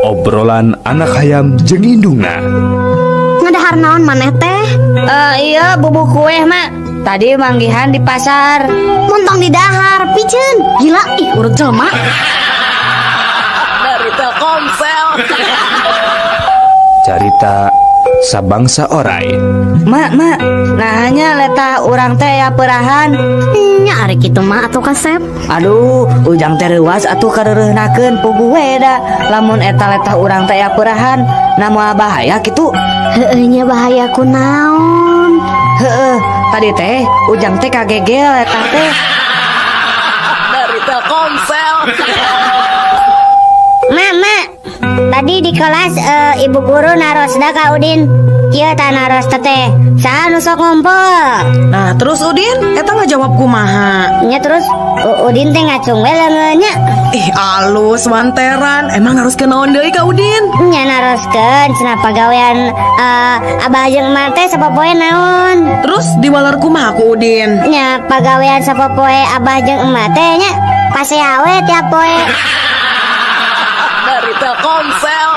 obrolan anak hayam jeung indungna. Ngadahar naon maneh teh? Iya bubuk kue mak. Tadi manggihan di pasar. Montong di dahar, piceun. Gila, ih urut jelema. Dari Telkomsel. Carita sabangsa oray. Mak, nah hanya letah urang teh ya perahan. Nya ari kitu mah atuh kasep. Aduh, ujang teh reuas atuh kareureunnakeun puguh we da. Lamun eta letah urang teh ya perahan, namoal bahaya kitu. Heueuh nya bahaya kunaon? Heueuh, tadi teh ujang teh kagegel letah teh. Dari Telkomsel. Mak, tadi di kelas ibu guru narosda ka Udin. Kieu tah naros teh. Saha nu sok ngumpul? Nah terus Udin, eta ngajawab kumaha? Nya terus Udin teh ngacung we leungeunnya. Ih alus wanteran, emang harus kenaon deui ka Udin? Nya naroskeun cenah pagawean abah jeung emak teh sapopoe naon? Terus diwaler kumaha ku Udin? Nya pagawean sapopoe abah jeung emak teh nya paseawe tiap poe. Dari Telkomsel.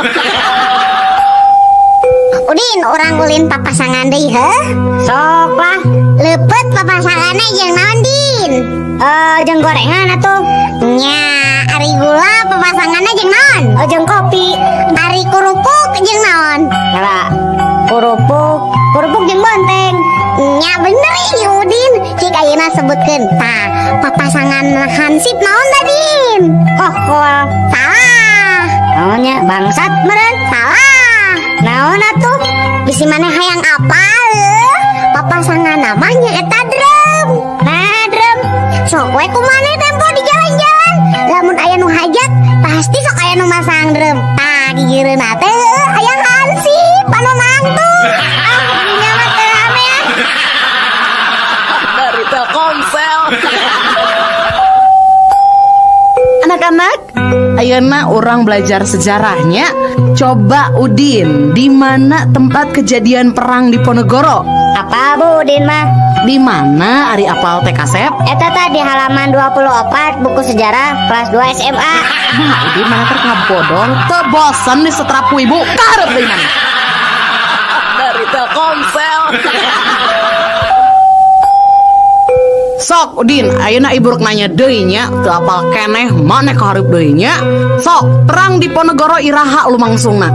Udin, orang ulin papasangan deui heuh. Sok lah. Leupet papasanganna jeung naon Din? Jeung gorengan atuh. Nya, ari gula papasanganna jeung naon? Jeung kopi. Ari kurupuk jeung naon? Tara. Kurupuk jeung bonteng. Nya bener ini Udin. Cik ayeuna sebutkeun. Tah, papasangan hansip naon da Din? Kokol. Salah. Naonnya bangsat meureun? Salah. Naon atuh? Bisi maneh hayang apal? Papasangan namanya eta Drem. Nah, Drem. Sok we kumaneh tempo di jalan-jalan. Lamun aya nu hajat, pasti sok aya nu masang Drem. Tah, di gireunna teh hayang hansip anu nangtung. Dinya mah teu rame ya. Dari Telkomsel. Anak-anak, ayeuna orang belajar sejarahnya. Coba Udin, di mana tempat kejadian perang Diponegoro? Apa Bu Udin mah? Di mana Ari apal teh kasep? Eta teh di halaman 24 buku sejarah kelas 2 SMA. Nah, Udin mana terkabodol, teu bosan di setrapu ibu. Karep deui mana? Dari Telkomsel. Sok Udin, ayeuna ibu rek nanya deui nya, teu apal keneh maneh kahareup deui nya. Sok, perang Diponegoro iraha lumangsungna?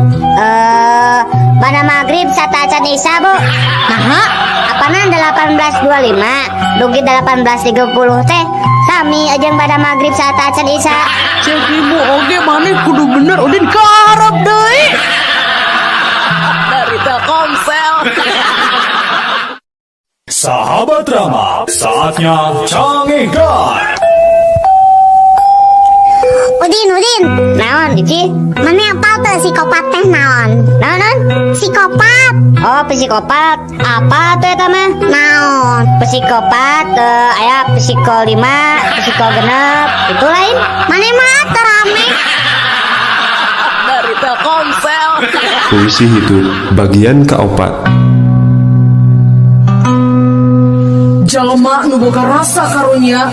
Pada maghrib sata acan Isya Bu. Naha? Apana 1825 dugi 1830 teh sami jeung pada maghrib sata acan Isya. Cek ibu oge maneh kudu bener Udin kahareup deui. Dari Telkomsel. Sahabat Rama, saatnya Cangenggan. Udin, naon Ici? Mana apal teh psikopat teh naon? Naon? Psikopat. Oh, psikopat. Apa tuh eta mah? Naon? Psikopat aya psiko 5, psiko genep, itu lain. Mana mah terame. Dari Telkomsel. Puisi hidup bagian keempat. Jalma nu boga rasa karunya,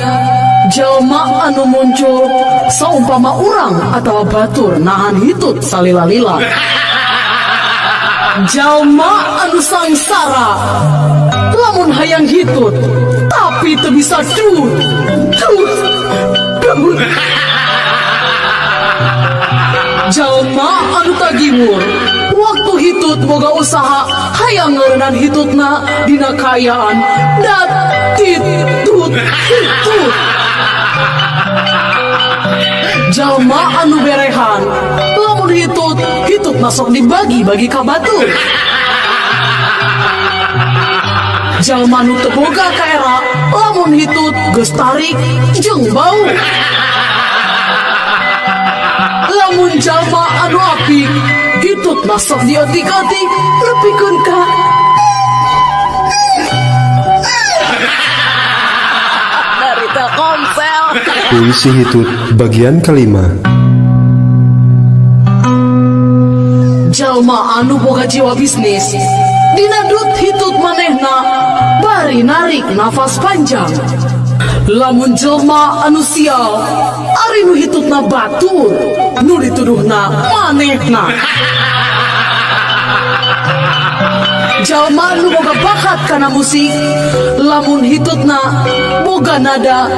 jalma anu muncul saumpama urang atawa batur nahan hitut salila-lila. Jalma anu sangsara lamun hayang hitut tapi teu bisa dut. Jalma anu tagiwur waktu hitut boga usaha hayang ngeureunnan hitutna dina kaayaan dat hitut. Jalma anu berehan lamun hitut masuk dibagi-bagi ka batur. Jalma anu teu boga kaera lamun hitut geus tarik jeung bau. Lamun jalma anu apik hitut masuk diotik-otik nepikeun ka Dari Telkomsel. Puisi hitut bagian kelima. jalma anu boga jiwa bisnis dina dut hitut manehna bari narik nafas panjang. Lamun jelma anu sial ari nu hitutna batur nu dituduhna manehna. Jalma nu boga bakat kana musik, lamun hitutna boga nada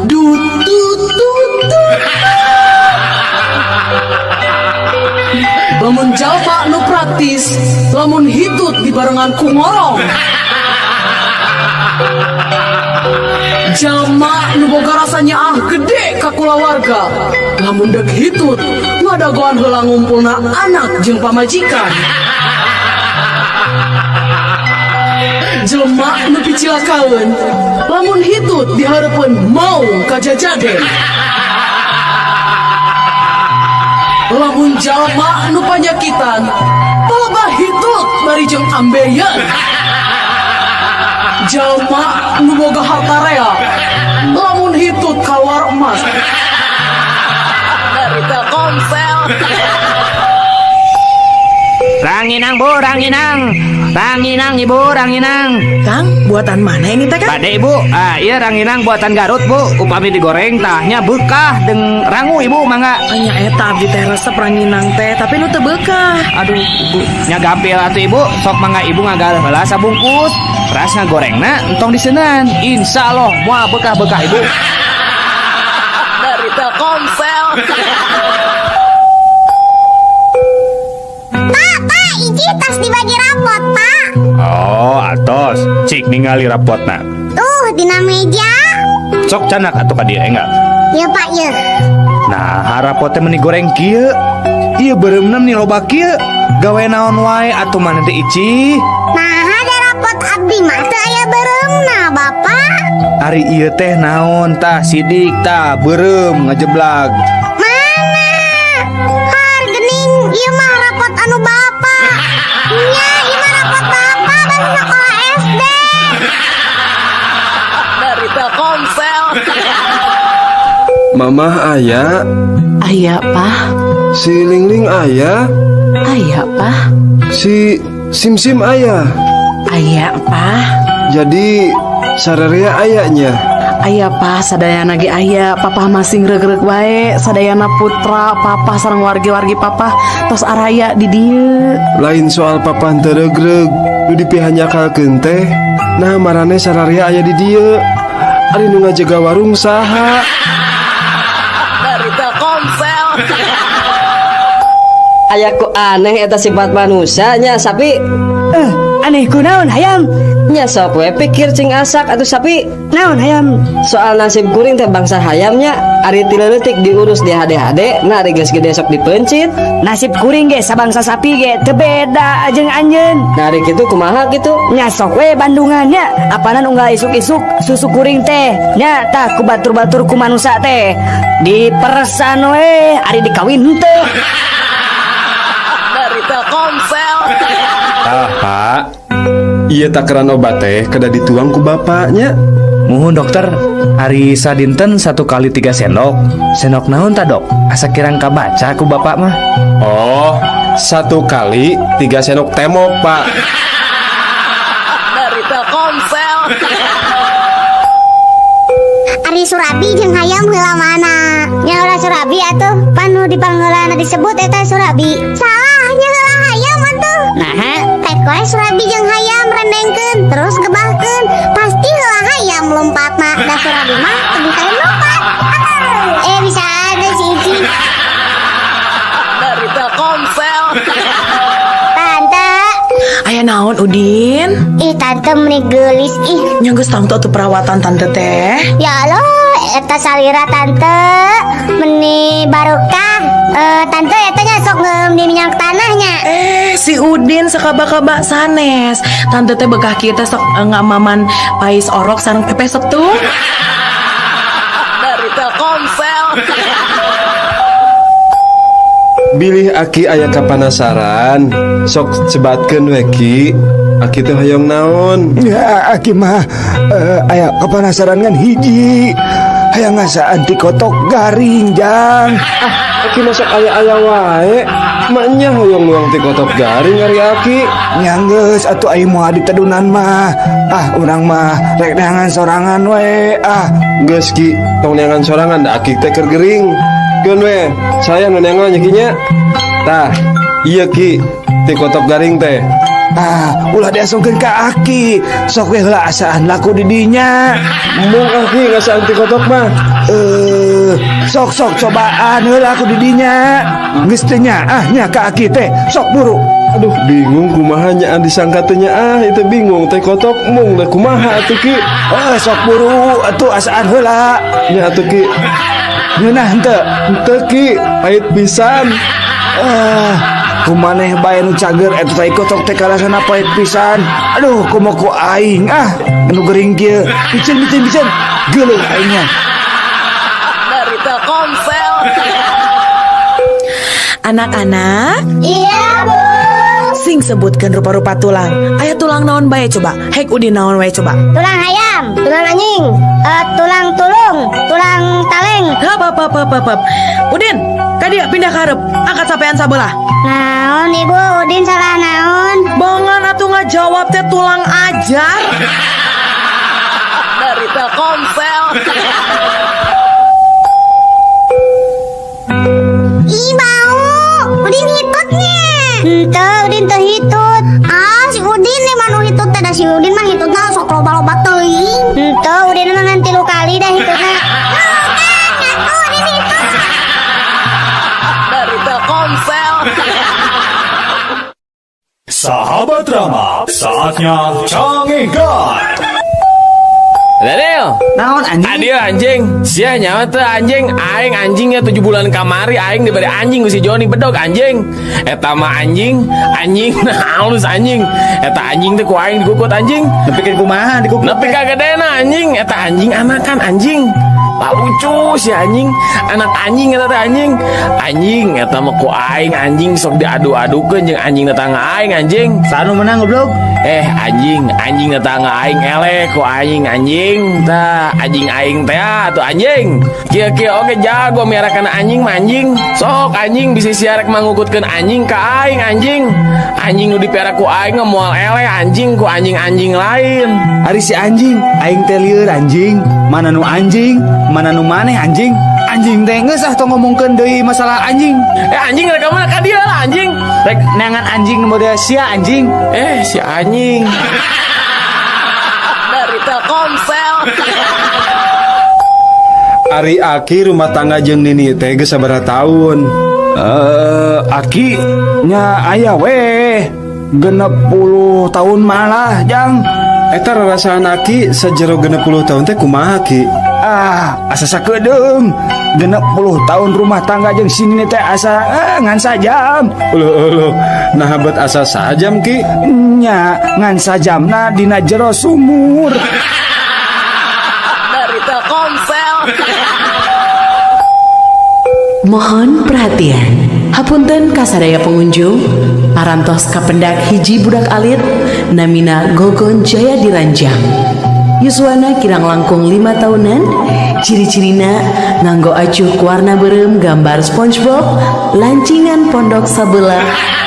dut dut dut dut. Lamun jalma nu praktis, lamun hitut dibarengan ku ngorong. Jalma nu boga rasanya gede ka kulawarga, lamun dek hitut ngadagoan heula ngumpulna anak jeung pamajikan. Jelma nu picilakaeun, lamun hitut dihareupeun maung ka jajaden. Lamun jalma nu panyakitan, loba hitut bari jeung ambeien. Jalma nu boga harta rea, lamun hitut kawar emas. Dari Telkomsel. Ranginang bu, ranginang ibu, ranginang. Kang, buatan mana ini teh Kang? Pade ibu, iya ranginang buatan Garut bu. Upami digoreng tahnya bekah deng rangu ibu mangga. Nya eta abdi teh resep ranginang teh, tapi nu teu bekah. Aduh ibu, nya gampil atuh ibu. Sok mangga ibu ngagal heula sabungkus. Ras ngagorengna entong diseunan. Insyaallah moal bekah-bekah ibu. Dari Telkomsel. Pak, iji tas dibagi rapot, Pak. Oh, atos. Cik ningali rapotna. Tuh, dina meja. Sok canak atuh ka dieu enggak? Ya, Pak, ya. Nah, rapotnya meni goreng kieu. Ieu beureumeuna nih loba kieu. Gawe naon wae atuh mana teh Ici? Nah, ada rapot abdi mah teu aya beureumeuna, Bapak. Ari ieu teh naon tah sidik tah beureum ngajeblag. Mana? Hargening, ieu mah rapot anu Bapak. Nya, ieu mah rapot Bapak bari sekolah SD. Dari Telkomsel. Mamah aya, Aya, Pak. si Lingling aya, Aya, Pak. si Simsim aya. Aya, Pak. Jadi sararea ayanya. Aya, Pak, sadayana ge aya. Papa masing reug-reug wae. Sadayana putra papa sareng wargi-wargi papa tos araya di dieu. Lain soal papan teregreg nu dipihanyakalkeun teh. Nah marane sararea aya di dieu. Ari nu ngajaga warung saha? Dari Telkomsel. Aya ku aneh eta sifat manusia nya sapi. Aneh kunaon hayam? Nya sok we pikir cing asak atuh sapi. Naon hayam? Soal nasib kuring teh bangsa hayamnya ari ti leutik diurus di hade-hade, nah ari geus gede sok dipencit. Nasib kuring ge sabangsa sapi ge teu beda jeung anjeun. Nah ari kitu kumaha kitu? Nya sok we bandungannya apanan unggal isuk-isuk susu kuring teh. Nya tah ku batur-batur ku manusia teh. Diperesan we ari dikawin henteu. Dari Telkomsel. Pak, iya takaran obat teh kada dituang ku bapaknya. Muhun dokter, hari sadinten 1 kali 3 sendok. Sendok naon ta dok? Asa kirang kabaca ku bapak mah. Oh, 1 kali 3 sendok temok pak. Dari Telkomsel. Ari Surabi jeung hayam heula mana? Nya heula Surabi atuh, panu dipanggeulana disebut eta Surabi. Salah, nya heula hayam atuh. Nah, Tek we Surabi jeung hayam rendengkeun, terus gebahkeun. Pasti heula hayam lompatna. Da Surabi mah teu bisa lompat. Bisa ada si Ici. Dari Telkomsel. Tante, Aya naon Udin? ih tante meni geulis ih. Nya geus tangtu atuh perawatan tante teh. Ya Allah, eta salira tante meni barokah. Tante eta nya sok ngeum di minyak tanahnya. Si Udin sakaba-kaba sanes. Tante teh bekah kieu teh sok ngamaman pais orok sareng pepesep tuh. Dari Telkomsel. Bilih aki aya kapanasaran, sok sebatkeun we Ki. Aki teh hoyong naon? Ya, Aki mah aya kapanasaran ngan hiji. Hayang ngasaan ti kotok garing, Jang. Aki masuk aya-aya wae. Maknya hoyong nuang ti kotok garing ari Aki. Nyanggeus atuh ai moal ditedunan mah. Urang mah rek neangan sorangan we. Geus Ki, tong neangan sorangan da Aki teh keur gering. Keun we, saya nu nengol nya kinya. Tah, iya ki, ti kotok garing teh. Ulah diasungkeun ka Aki. Sok we heula asaan laku di dinya. Mung Aki ngasaan ti kotok mah. Sok cobaan heula aku di dinya. Geus teu nya nya ka Aki teh. Sok buru. Aduh, bingung kumaha nyaan disangka teh nya itu bingung teh kotok mung da kumaha atuh ki. Sok buru atuh asaan heula. Nya atuh ki. Ngeunah henteu. Henteu ki, pait pisan. Kumaneh bae nu cager eta teh kotok teh karasana pait pisan. Aduh, kumaha ku aing anu gering kieu. Bicen. Geuleuh aingnya. Dari Telkomsel. Anak-anak, Iya, Bu. sing sebutkan rupa-rupa tulang. Aya tulang naon bae coba? Hek Udin naon bae coba? Tulang ayam, tulang anjing, tulang tulung, tulang taleng. Hap. Udin, kadia pindah ke hareup. Angkat sapean sabelah. Naon Ibu, Udin salah naon? Bongan atuh ngajawab teh tulang ajar. Dari Telkomsel. Ih, bau. Udin hitutnya. Henteu, Udin teu hitut. Si Udin nih manu hitut teh da si Udin mah hitutna sok loba-loba teuing. Henteu, Udin mah ngan 3 kali dah hitutna. Udin hitut. Dari Telkomsel. Sahabat Rama, saatnya Canggih Guard. Daniel, Naon anjing? adio anjing, sia nyawa teh anjing, aing anjingnya 7 bulan kamari, aing diberi anjing si Joni bedog anjing. Eta mah anjing nah halus anjing. Eta anjing teh ku aing digukut anjing. Nepikeun kumaha dikukut? Nepi ka gedena anjing, eta anjing anakan anjing. Lah lucu si anjing, anak anjing eta teh anjing. Anjing eta mah ku aing anjing sok diadu-adukeun jeung anjing tetangga aing anjing. Sanu menang goblok? Anjing tetangga aing eleh ku aing anjing. Tah anjing aing teh atuh anjing. Kieu-kieu oge jago miarakeun anjing mah anjing. Sok anjing bisa siarek mangukutkeun anjing ka aing anjing. Anjing nu dipiara ku aing moal eleh anjing ku anjing-anjing lain. Ari si anjing, aing teh lieur anjing. Mana nu anjing, mana nu maneh anjing. Anjing teh geus tong ngomongkeun deui masalah anjing. Anjing rek mana ka dieu lah anjing. Rek neangan anjing nu model sia anjing. Si anjing. Dari Telkomsel. Ari Aki rumah tangga jeung Nini teh geus sabaraha taun? Aki nya aya we 60 tahun malah jang. Eta rarasaan Aki sajero 60 tahun teh kumaha Ki? Asa sakedeung 60 tahun rumah tangga jeung sini teh asa ngan sajam. Uluh, nah habat asa sajam Ki? Nya ngan sajamna dina jero sumur. Dari Telkomsel. Mohon perhatian, hapunten kasadaya pengunjung, parantos kapendak hiji budak alit namina Gogon Jaya Diranjang. Yuswana kirang langkung 5 tahunan, ciri-cirina nganggo acuh warna berem gambar SpongeBob, lancingan pondok sabelah,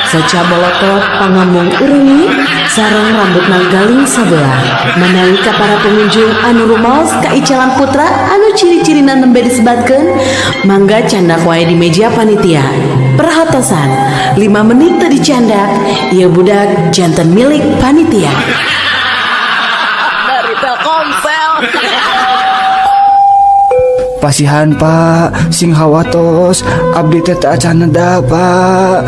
soca bolotot pangamung urengi, sareng rambut nanggaling sabelah. Manawi ka para pengunjung anu rumaos ka icalan putra anu ciri-cirina nembe disebatkeun, mangga candak wae di meja panitia. Perhatosan, 5 menit teu dicandak, ieu budak janten milik panitia. Dari Telkomsel. Pasihan Pak, sing hawatos abdi teh teu acan neda Pak.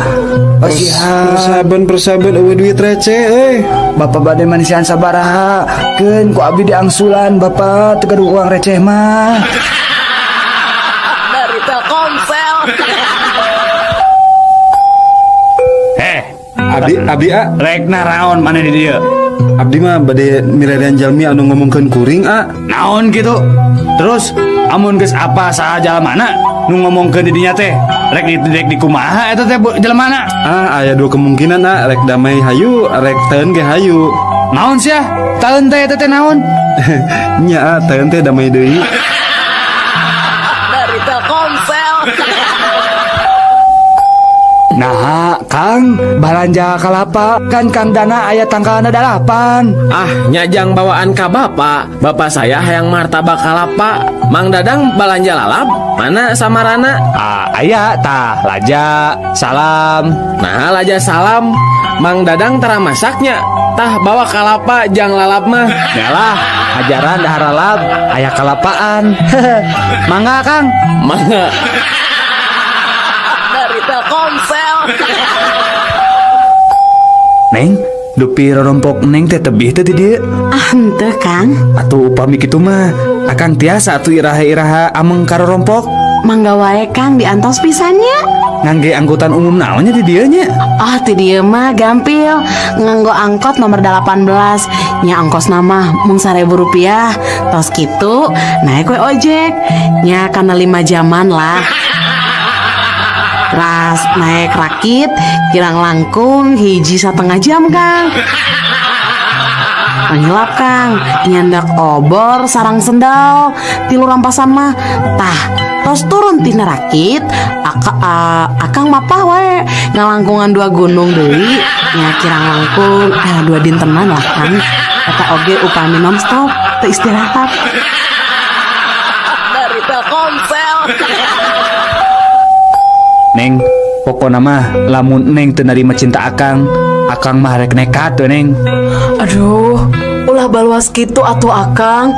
Pasihan Persaban eueuh duit receh Bapak bade manisian sabaraha keun ku abdi diangsulan Bapak teu gaduh uang receh mah. Dari Telkomsel. Abdi Rek naraon maneh di dieu? Abdi mah bade miredan jalmi anu ngomongkeun kuring Naon gitu? Terus amun geus apa saha jalemana nu ngomongkeun di dinya teh? Rek di kumaha eta teh jalemana? Aya 2 kemungkinan rek damai hayu, rek teun ge hayu. Naon sia? Taeun teh eta teh naon? Nya teun teh damai deui. Dari Telkomsel. Nah, Kang, balanja kalapa kan Kang Dana aya tangkalna 8. Ah, nyajang bawaan ka bapak saya hayang martabak kalapa. Mang Dadang balanja lalap, mana samarana? Aya tah laja salam. Nah, laja salam. Mang Dadang tara masaknya. Tah bawa kalapa jang lalap mah. Yalah, ajaran dahar lalap aya kalapaan. Mangga Kang. Mangga. Dari Telkomsel. Neng, dupi rorompok Neng teh tebih teh di dieu. Ah, henteu Kang. Atuh upami kitu mah, akang tiasa atuh iraha-iraha ameng karorompok. Mangga wae Kang diantos pisannya. Ngangge angkutan umum naonnya di dieu nya? Ah, ti dieu mah gampil. Nganggo angkot nomor 18. Nya ongkos nama mung Rp1.000. Tos kitu naik we ojek. Nya kana 5 jaman lah. Ras naik rakit kirang langkung hiji 1/2 jam Kang. Panghilap Kang, nyandak obor sarang sendal, tilu rampasan mah. Tah, tos turun tina rakit, akang mapah wae ngalangkungan 2 gunung deui, nya kirang langkung 2 dintenan lah Kang. Eta oge upami nonstop teu istirahat. Dari Telkomsel. Neng, pokona mah lamun Neng teu narima cinta akang mah rek nekat tuh Neng. Aduh, ulah baluas gitu atuh Akang.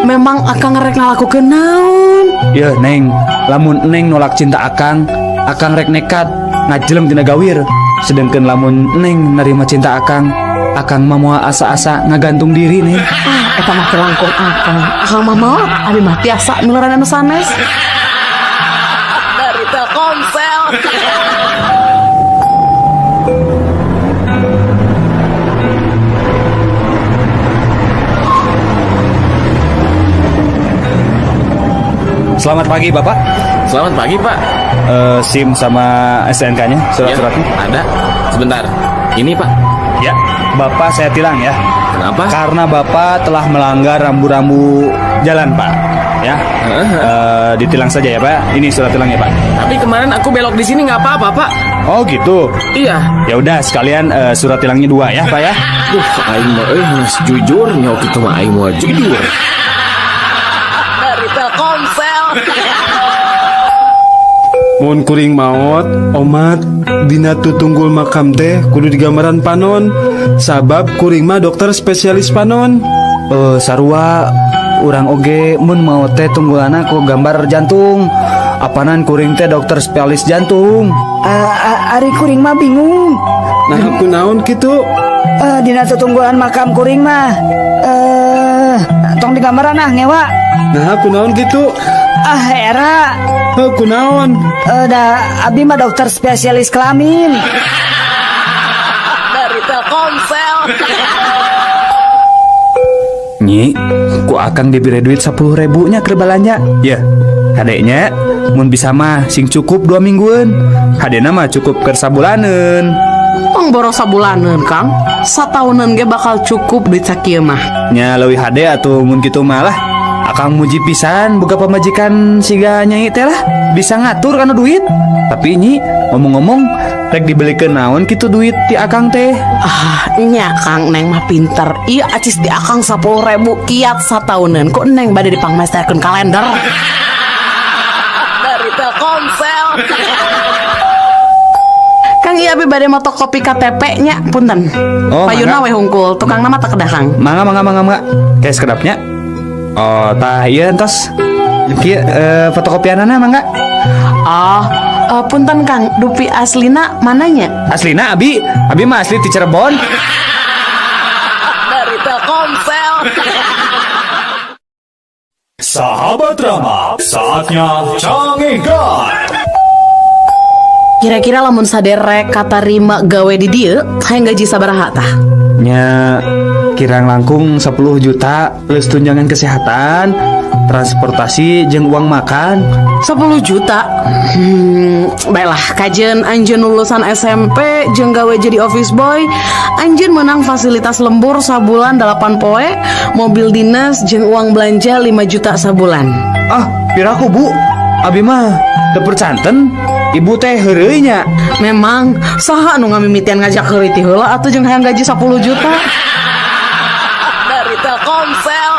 Memang Akang rek ngalakukeun naon? Ya Neng, lamun Neng nolak cinta akang rek nekat ngajelem tina gawir. Sedangkan lamun Neng narima cinta akang mah moal asa-asa ngagantung diri Neng. Eta mah langkung Akang mah maot, abi mah tiasa miluran anu sanes. Dari Telkomsel. Selamat pagi Bapak. Selamat pagi, Pak. SIM sama STNK-nya, surat-suratnya. Ya, ada. Sebentar. Ini, Pak. Ya, Bapak saya tilang ya. Kenapa? Karena Bapak telah melanggar rambu-rambu jalan, Pak. Ya, ditilang saja ya, Pak. Ini surat tilangnya, Pak. Tapi kemarin aku belok di sini nggak apa-apa, Pak. Oh gitu. Iya. Ya udah sekalian surat tilangnya 2 ya, Pak ya. Duh, aing mah jujur nyok itu mah aing mah jujur. Dari Telkomsel. Mun kuring maot, omat dina tutunggul makam teh kudu digambaran panon. Sabab kuring mah dokter spesialis panon. Sarua urang oge mun mau teh tunggulana ku gambar jantung. Apanan kuring teh dokter spesialis jantung. Ari kuring mah bingung. Nah, kunaon kitu? Dina tutunggulan makam kuring mah tong digambaran ngewa. Nah, kunaon kitu? Era Kunaon? abi mah dokter spesialis kelamin. Dari Telkomsel. Nyi, ku akan diberi duit 10.000 nya ke balanja. Ya, hadenya mun bisa mah sing cukup 2 mingguan. Hadena mah cukup ke sabulaneun. Tong boros sabulaneun Kang. Satauneun ge bakal cukup duit sakieu mah. Nya leuwih hade atuh mun kitu mah lah. Akang muji pisan boga pamajikan siga nyai teh lah. Bisa ngatur kana duit. Tapi Nyi, ngomong-ngomong rek dibelikeun naon kitu duit ti akang teh? Nya Kang Neng mah pinter. Iya acis di Akang 10.000 kiat satauneun. Kok Neng bade dipangmestekeun kalender. Dari Telkomsel. Kang iya abi bade motokopi KTP nya punten. Payuna we hungkul, tukang nama tak kedah Kang. Mangga. Kayak sekedapnya. Oh, tah ieu entos. Kieu fotokopianana mangga. Punten Kang, dupi aslina mananya? Aslina abi mah asli ti Cirebon. Dari Telkomsel. Sahabat Rama, saatnya cangengkan. Kira-kira lamun saderek katarima gawe di dieu, hayang gaji sabaraha tah? Nya kirang langkung 10 juta plus tunjangan kesehatan, transportasi jeung uang makan. 10 juta. Baiklah, kajian anjeun lulusan SMP jeung gawe jadi office boy, anjeun menang fasilitas lembur sabulan 8 poe, mobil dinas jeung uang belanja 5 juta sabulan. Piraku Bu, abi mah teu percanten. ibu teh heureuy nya. Memang saha anu ngamimitian ngajak heureuy ti heula atuh jeung hayang gaji 10 juta. Dari Telkomsel.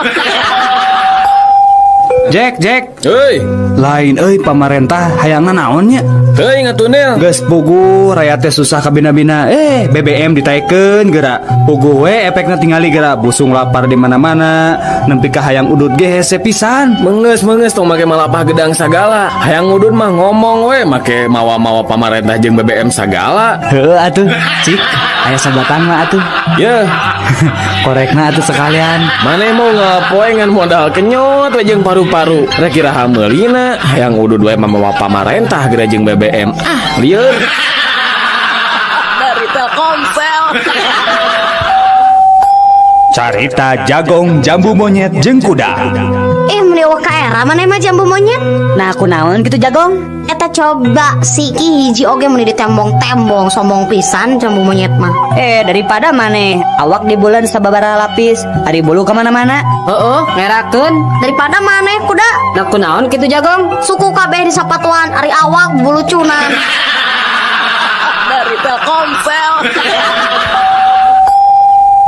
Jack, Hei, lain euy pamarentah hayangna naon nya? hei ngatunil. Geus pugu rakyat teh susah kabina-bina. BBM ditaikeun geura. Pugu we efekna tingali geura busung lapar di mana-mana, nempi ka hayang udud ge hese pisan. Menges tong make malapah gedang sagala. Hayang ngudun mah ngomong we make mawa-mawa pamarentah jeung BBM sagala. Heueuh atuh, cik. Aya sabatan mah atuh. Ya, Korekna atuh sekalian. mana mau ngapoe ngan modal kenyot we jeung paru-paru. Rek kiraha meulina hayang udud we mawa pamarentah geura jeung BBM. Lieur. Dari Telkomsel. Carita Jagong Jambu Monyet jeung Kuda. Meniwa ka era mana mah jambu monyet. Nah aku naon gitu Jagong. Eta coba si ki hiji oge meni ditembong-tembong sombong pisan jambu monyet mah. Daripada maneh awak di bulan sababaraha lapis, ari bulu kemana-mana. Heeh, ngerakeun. Daripada maneh kuda Nah aku naon gitu Jagong. suku kabeh di sapatuan ari awak bulu cunan. Dari Telkomsel.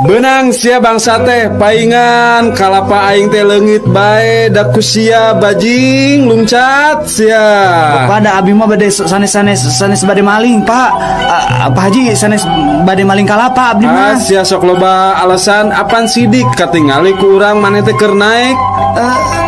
Benang sia bangsa teh paingan kalapa aing teh leungit bae da kusia bajing lumcat sia. Pada abi mah bade sanes bade maling, Pak. Pak Haji sanes bade maling kalapa abdi mah. Sia sok loba alasan apan sidik katingali ku urang maneh teh keur naik.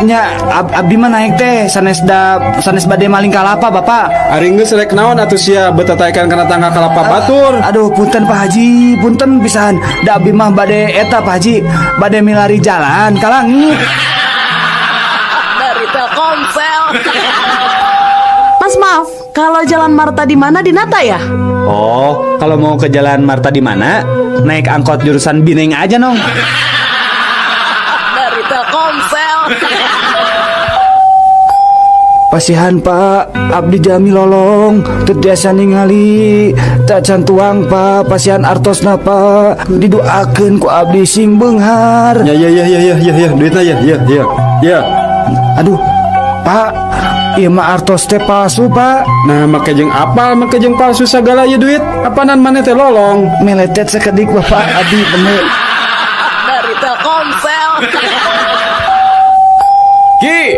Nya abdi mah naik teh sanes bade maling kalapa, Bapak. Ari geus rek naon atuh sia betataekan kana tangga kalapa batur. Aduh punten Pak Haji, punten pisan. Da abdi mah bade eta Pak Haji, bade milari jalan ka langit. Dari Telkomsel. Mas maaf, kalau Jalan Marta di mana di Nata ya? Oh, kalau mau ke Jalan Marta di mana? Naik angkot jurusan Bineng aja, Nong. Dari Telkomsel. Pasihan Pak, abdi jami lolong, teu tiasa ningali, tak cantuang Pak, pasihan artosna Pak, didoakeun ku abdi sing beunghar. Ya duitna ya. Aduh, Pak, ieu mah artos teh palsu Pak. Nah make jeung apal make jeung palsu sagala ya duit. Apanan maneh teh lolong. Meletet sakedik Bapak, abdi bener. Dari Telkomsel. Ki,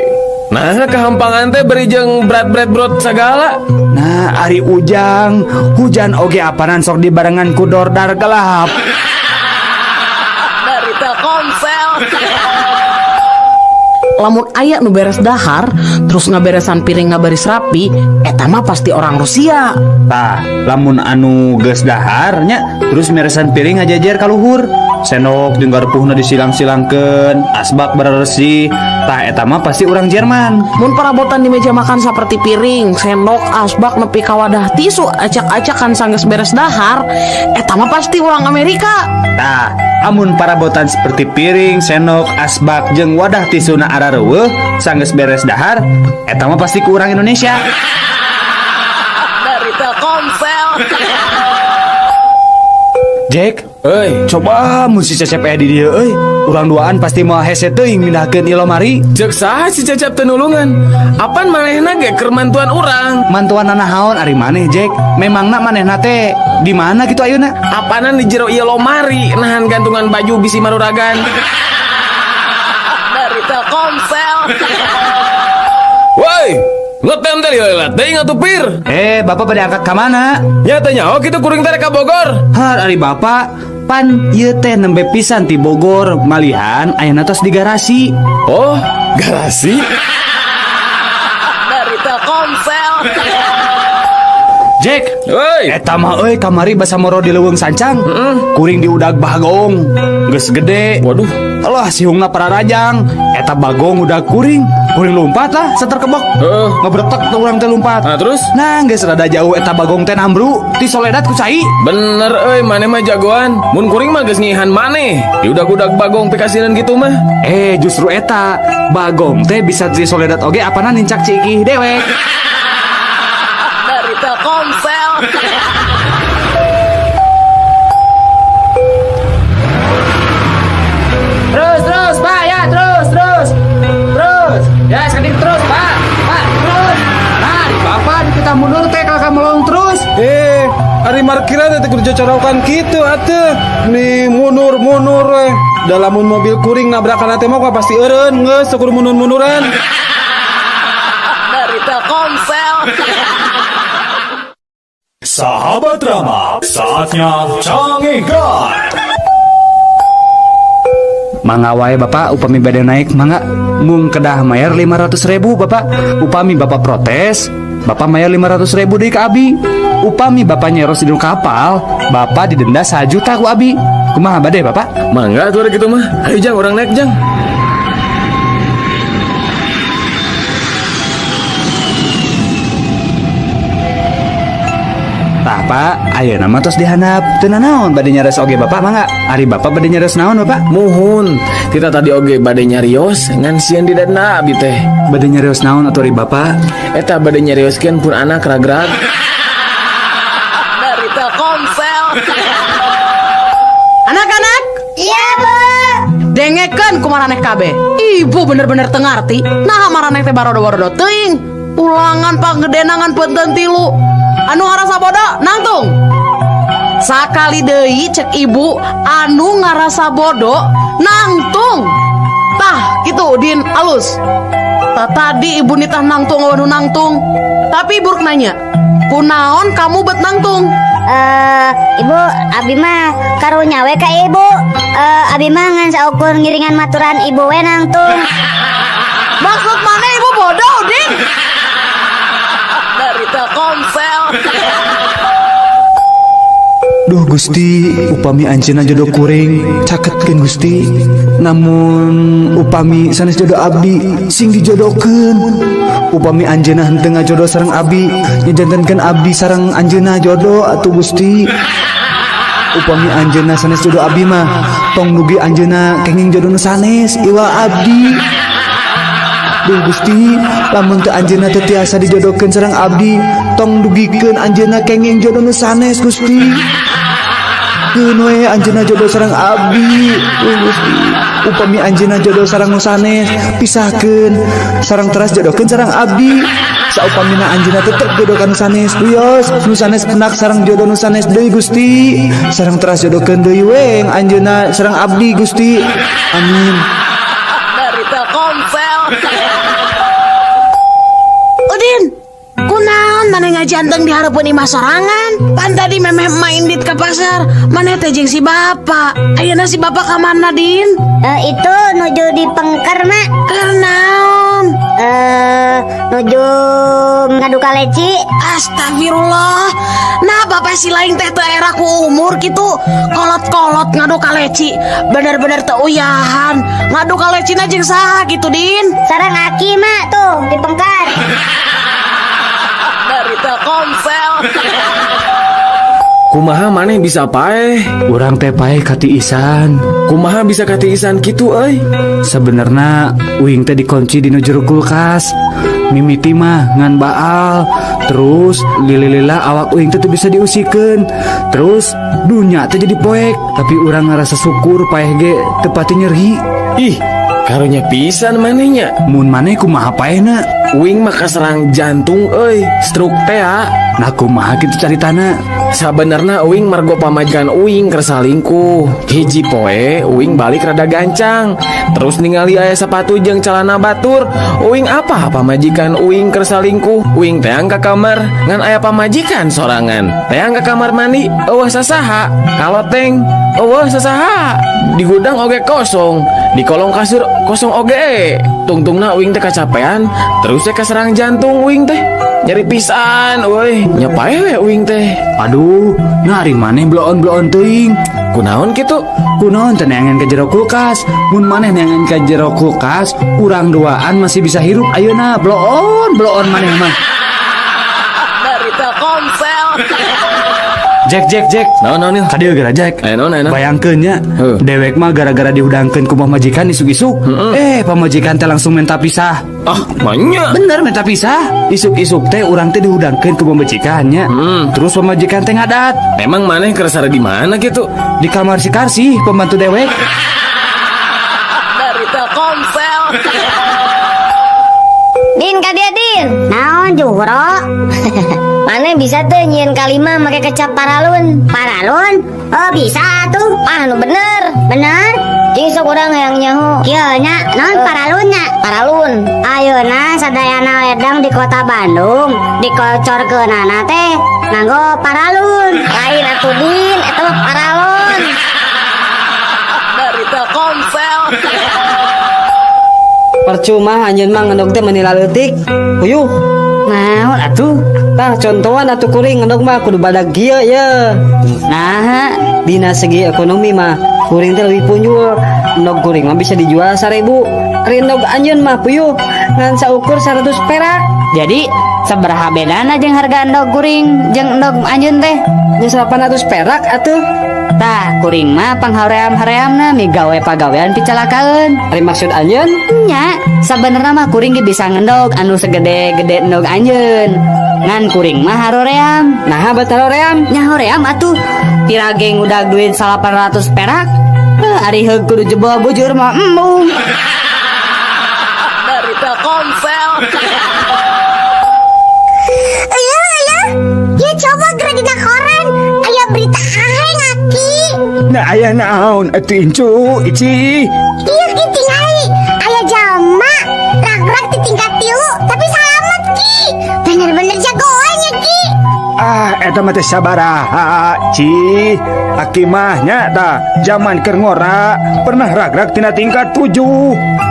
nah kehampangan teh beri jeung berat sagala. Nah, ari ujang, hujan oge apanan sok dibarengan ku dordar gelap. Dari Telkomsel. Lamun aya nu beres dahar terus ngaberesan piring ngabaris rapi, eta mah pasti orang Rusia. Tah, lamun anu geus daharnya, terus meresan piring ngajajar ka luhur. Sendok jeung garpuhna disilang-silangkeun, asbak beresih. Tah eta mah pasti orang Jerman. Mun perabotan di meja makan seperti piring, sendok, asbak nepi ka wadah tisu acak-acakan sanggeus beres dahar, eta mah pasti orang Amerika. Tah, amun parabotan seperti piring, sendok, asbak jeung wadah tisuna arareueuh sanggeus beres dahar, eta mah pasti ku urang Indonesia. Dari Telkomsel. Jack, Coba mun si Cecep aya di dieu euy, urang duaan pasti moal hese teuing mindahkeun ieu lomari. Cek saha si Cecep teu nulungan. Apan manehna ge keur mantuan urang. Mantuan nahaon ari maneh, Jack? Memangna manehna teh di mana kitu ayeuna? Apanan di jero ieu lomari nahan gantungan baju bisi maruragan. Dari Telkomsel. Woi, ngetem teh lihat teuing atuh pir. Bapak pada angkat ka mana? Nya teh nyaho kitu kuring teh ka Bogor. Ari bapak, pan ieu teh nembe pisan ti Bogor, malihan ayeuna tos di garasi. Oh, garasi. Dari Telkomsel. Jack, Woi, eta mah euy kamari basa moro di leuweung sancang. Kuring di udag bagong, geus gede. Waduh, Allah sihungna pararajang. Eta bagong udah kuring lompat lah seter kebok. Ngabretek tuh urang teh lompat. Nah terus? Nah, geus rada jauh eta bagong teh nambru ti Soledad ku cai. Bener maneh mah jagoan. Mun kuring mah geus ngihan maneh. Di udag-udag bagong pikasinan gitu mah. Justru eta bagong teh bisa ti Soledad oge apana nincak ciki dewek. Dari Telkomsel. Terus Pak ya terus ya sedikit terus Pak terus. Nah di Bapak kita mundur teh Eta teh kudu cocorokan kitu atuh. Nih munur dalamun mobil kuring nabrakan teh mah pasti eureun geus kudu munur-munuran. Dari Telkomsel. Sahabat Rama, saatnya canggigan. Mangga wae bapak, upami bade naik mangga mung kedah mayar 500.000 bapak. Upami bapak protes, bapak mayar 500.000 deui ka abi. Upami bapak nyeros di kapal, bapak didenda 1 juta ku abi. Kumaha bade bapak? Mangga tuh gitu mah. Ayo Jang, orang naik Jang. Tah pak, ayo nama tos dihandap. Teu naon bade nyares oge bapak mangga. Ari bapak bade nyares naon bapak? Muhun, kita tadi oge bade nyarios ngan sieun didenda abi teh. Bade nyares naon atuh ari bapak? Eta bade nyarioskeun pun anak ragrag. Dari Telkomsel. Anak-anak, Iya bu. dengekeun kumaraneh kabeh. Ibu bener-bener teu ngarti. Nah maraneh teh barodo-barodo teuing. Ulangan panggedenangan punten 3. Anu ngarasa bodoh nangtung. Sakali deui cek ibu anu ngarasa bodoh nangtung. Tah gitu Udin alus. Tah tadi ibu nitah nangtung anu nangtung. Tapi buruk nanya, kunaon kamu bet nangtung? Ibu, abi mah karunya we ka ibu. Abi mah ngan saukur ngiringan maturan ibu we nangtung. Maksud mana ibu bodoh Udin? Dari Telkomsel. Duh Gusti, upami anjeunna jodoh kuring, caketkeun Gusti. Namun upami sanes jodoh abdi sing dijodohkeun. Upami anjeunna henteu ngajodoh sareng abdi, nyejantenkeun abdi sareng anjeunna jodoh atuh Gusti. Upami anjeunna sanes jodoh abdi mah, tong nugi anjeunna kenging jodoh nu sanes iwa abdi. Duh Gusti, lamun teu anjeunna teu tiasa dijodohkeun sareng abdi, tong dugikeun anjeunna kenging jodoh nu sanes Gusti. Keun we anjeunna jodoh sareng abdi. Gusti, upami anjeunna jodoh sareng nu sanes, pisahkeun sareng teras jodohkeun sareng abdi. Saupamina anjeunna tetep jodoh ka nu sanes, wios nu sanes penak sareng jodoh nu sanes deui Gusti. Sareng teras jodohkeun deui we anjeunna sareng abdi Gusti. Amin. Dari Telkomsel. Udin, kunaon mana ngajanteng di hareupeun imah sorangan? Pan tadi memeh main dit ka pasar, mana teh jeung si bapak. Ayeuna si bapak ka mana, Din? Itu nuju di Pengker mak. Keur naon? Nuju ngadu ka leci. Astagfirullah. Nah bapak si lain teh teu era ku umur gitu. Kolot-kolot ngadu ka leci. Bener-bener teu uyahan. Ngadu ka lecina jeung saha gitu, Din? Sareng aki mak tuh di Pengker. Dari Telkomsel. Kumaha maneh bisa paeh? Urang teh paeh katiisan. Kumaha bisa katiisan kitu euy? Sebenarnya uing teh dikunci di jero kulkas. Mimiti mah ngan baal. Terus lililila awak uing teh bisa diusikeun. Terus dunya teh jadi poek. Tapi urang ngarasa syukur paeh ge teu pati nyeri. Ih, karunya pisan manehnya. Mun maneh kumaha paehna? Uing mah kaserang jantung euy, stroke teh ya. Nah kumaha kitu caritana? Sabenerna uing margo pamajikan uing keur salingkuh. Hiji poe uing balik rada gancang. Terus ningali aya sepatu jeung calana batur. Uing apa pamajikan uing keur salingkuh? Uing teang ka kamar ngan aya pamajikan sorangan. Teang ka kamar mandi, eueuh sasaha. Kaloteng, eueuh sasaha. Di gudang oge kosong, di kolong kasur kosong oge. Tungtungna uing teh kacapean, terus teh kaserang jantung uing teh. Nyeri pisan, euy. Nyapae we uing teh. Aduh, ngari maneh bloon-bloon teuing. Kunaon kitu? Kunaon teh neangan ka jero kulkas. Mun maneh neangan ka jero kulkas, urang duaan masih bisa hirup. Ayeuna bloon maneh mah. Dari Telkomsel. Jack. Naon ieu? Kadieu geura Jack. Naon? Bayangkeun nya, dewek mah gara-gara diudangkeun ku pamajikan isuk-isuk. Pamajikan teh langsung minta pisah. Ah, manya. Bener minta pisah. Isuk-isuk teh urang teh diudangkeun ku pamajikan nya. Terus pamajikan teh ngadat. Emang maneh keur sare di mana gitu? Di kamar si Karsi, pembantu dewek. Dari Telkomsel. Din ka dia Din. Naon naon juhro? Mana bisa tuh nyian kalima make kecap paralun? Paralun? Oh bisa tuh. Ah, nu bener. Bener? Jeung sok urang hayang nyaho. Kieu nya naon paralun nya? Paralun. Ayeuna sadayana ledang di kota Bandung dikocorkeunana teh nganggo paralun. Lain atuh Din, eta mah paralun. Dari Telkomsel. Percuma anjeun mah ngendog teh menila leutik. Puyuh. Naon atuh? Tah contohan atuh kuring ngendog mah kudu badag gieu ye. Nah, Dina segi ekonomi mah kuring teh leuwih punjul. Endog kuring mah bisa dijual 1000. Ari endog anjeun mah puyuh ngan saukur 100 perak. jadi sabaraha bedana jeung harga endog kuring jeung endog anjeun teh? Nya 800 perak atuh. Tah, kuring mah panghaream-hareamna migawe pagawean picalakaeun. Ari maksud anjeun? Nya, sabenerna mah kuring ge bisa ngendog anu segede-gede endog anjeun. Ngan kuring mah haroream. Nah, batal hoream. Nya hoream atuh. Pirageng udah duit 800 perak. Ari heug kudu jebol bujur mah embung. Dari Telkomsel. Ya coba gerak dina koran. Aya berita aing aki. Nah aya naon atuh Incu Ici. Ieu ki tingali. Aya jalma rag-rag di tingkat 3 tapi salamet ki. Bener-bener jagoan ya ki. Ah eta mah teh sabaraha Ci. Aki mah nya tah zaman keur ngora pernah ragrag tina tingkat 7.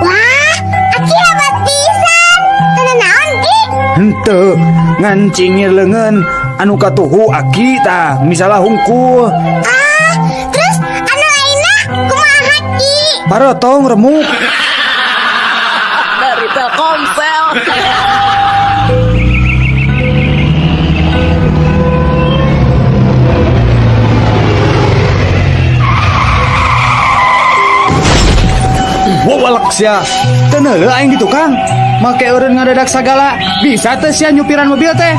Wah, aki hebat pisan. Kana naon ki? Henteu ngancingir leungeun anu katuhu Aki tah misalnya hungkul. Ah, terus anu lainna kumaha ki? Parotong remuk. Dari Telkomsel. Wawalak sia. Teu neueuh aing di tukang. Make eureun ngadadak sagala. Bisa teh sia nyupiran mobil teh.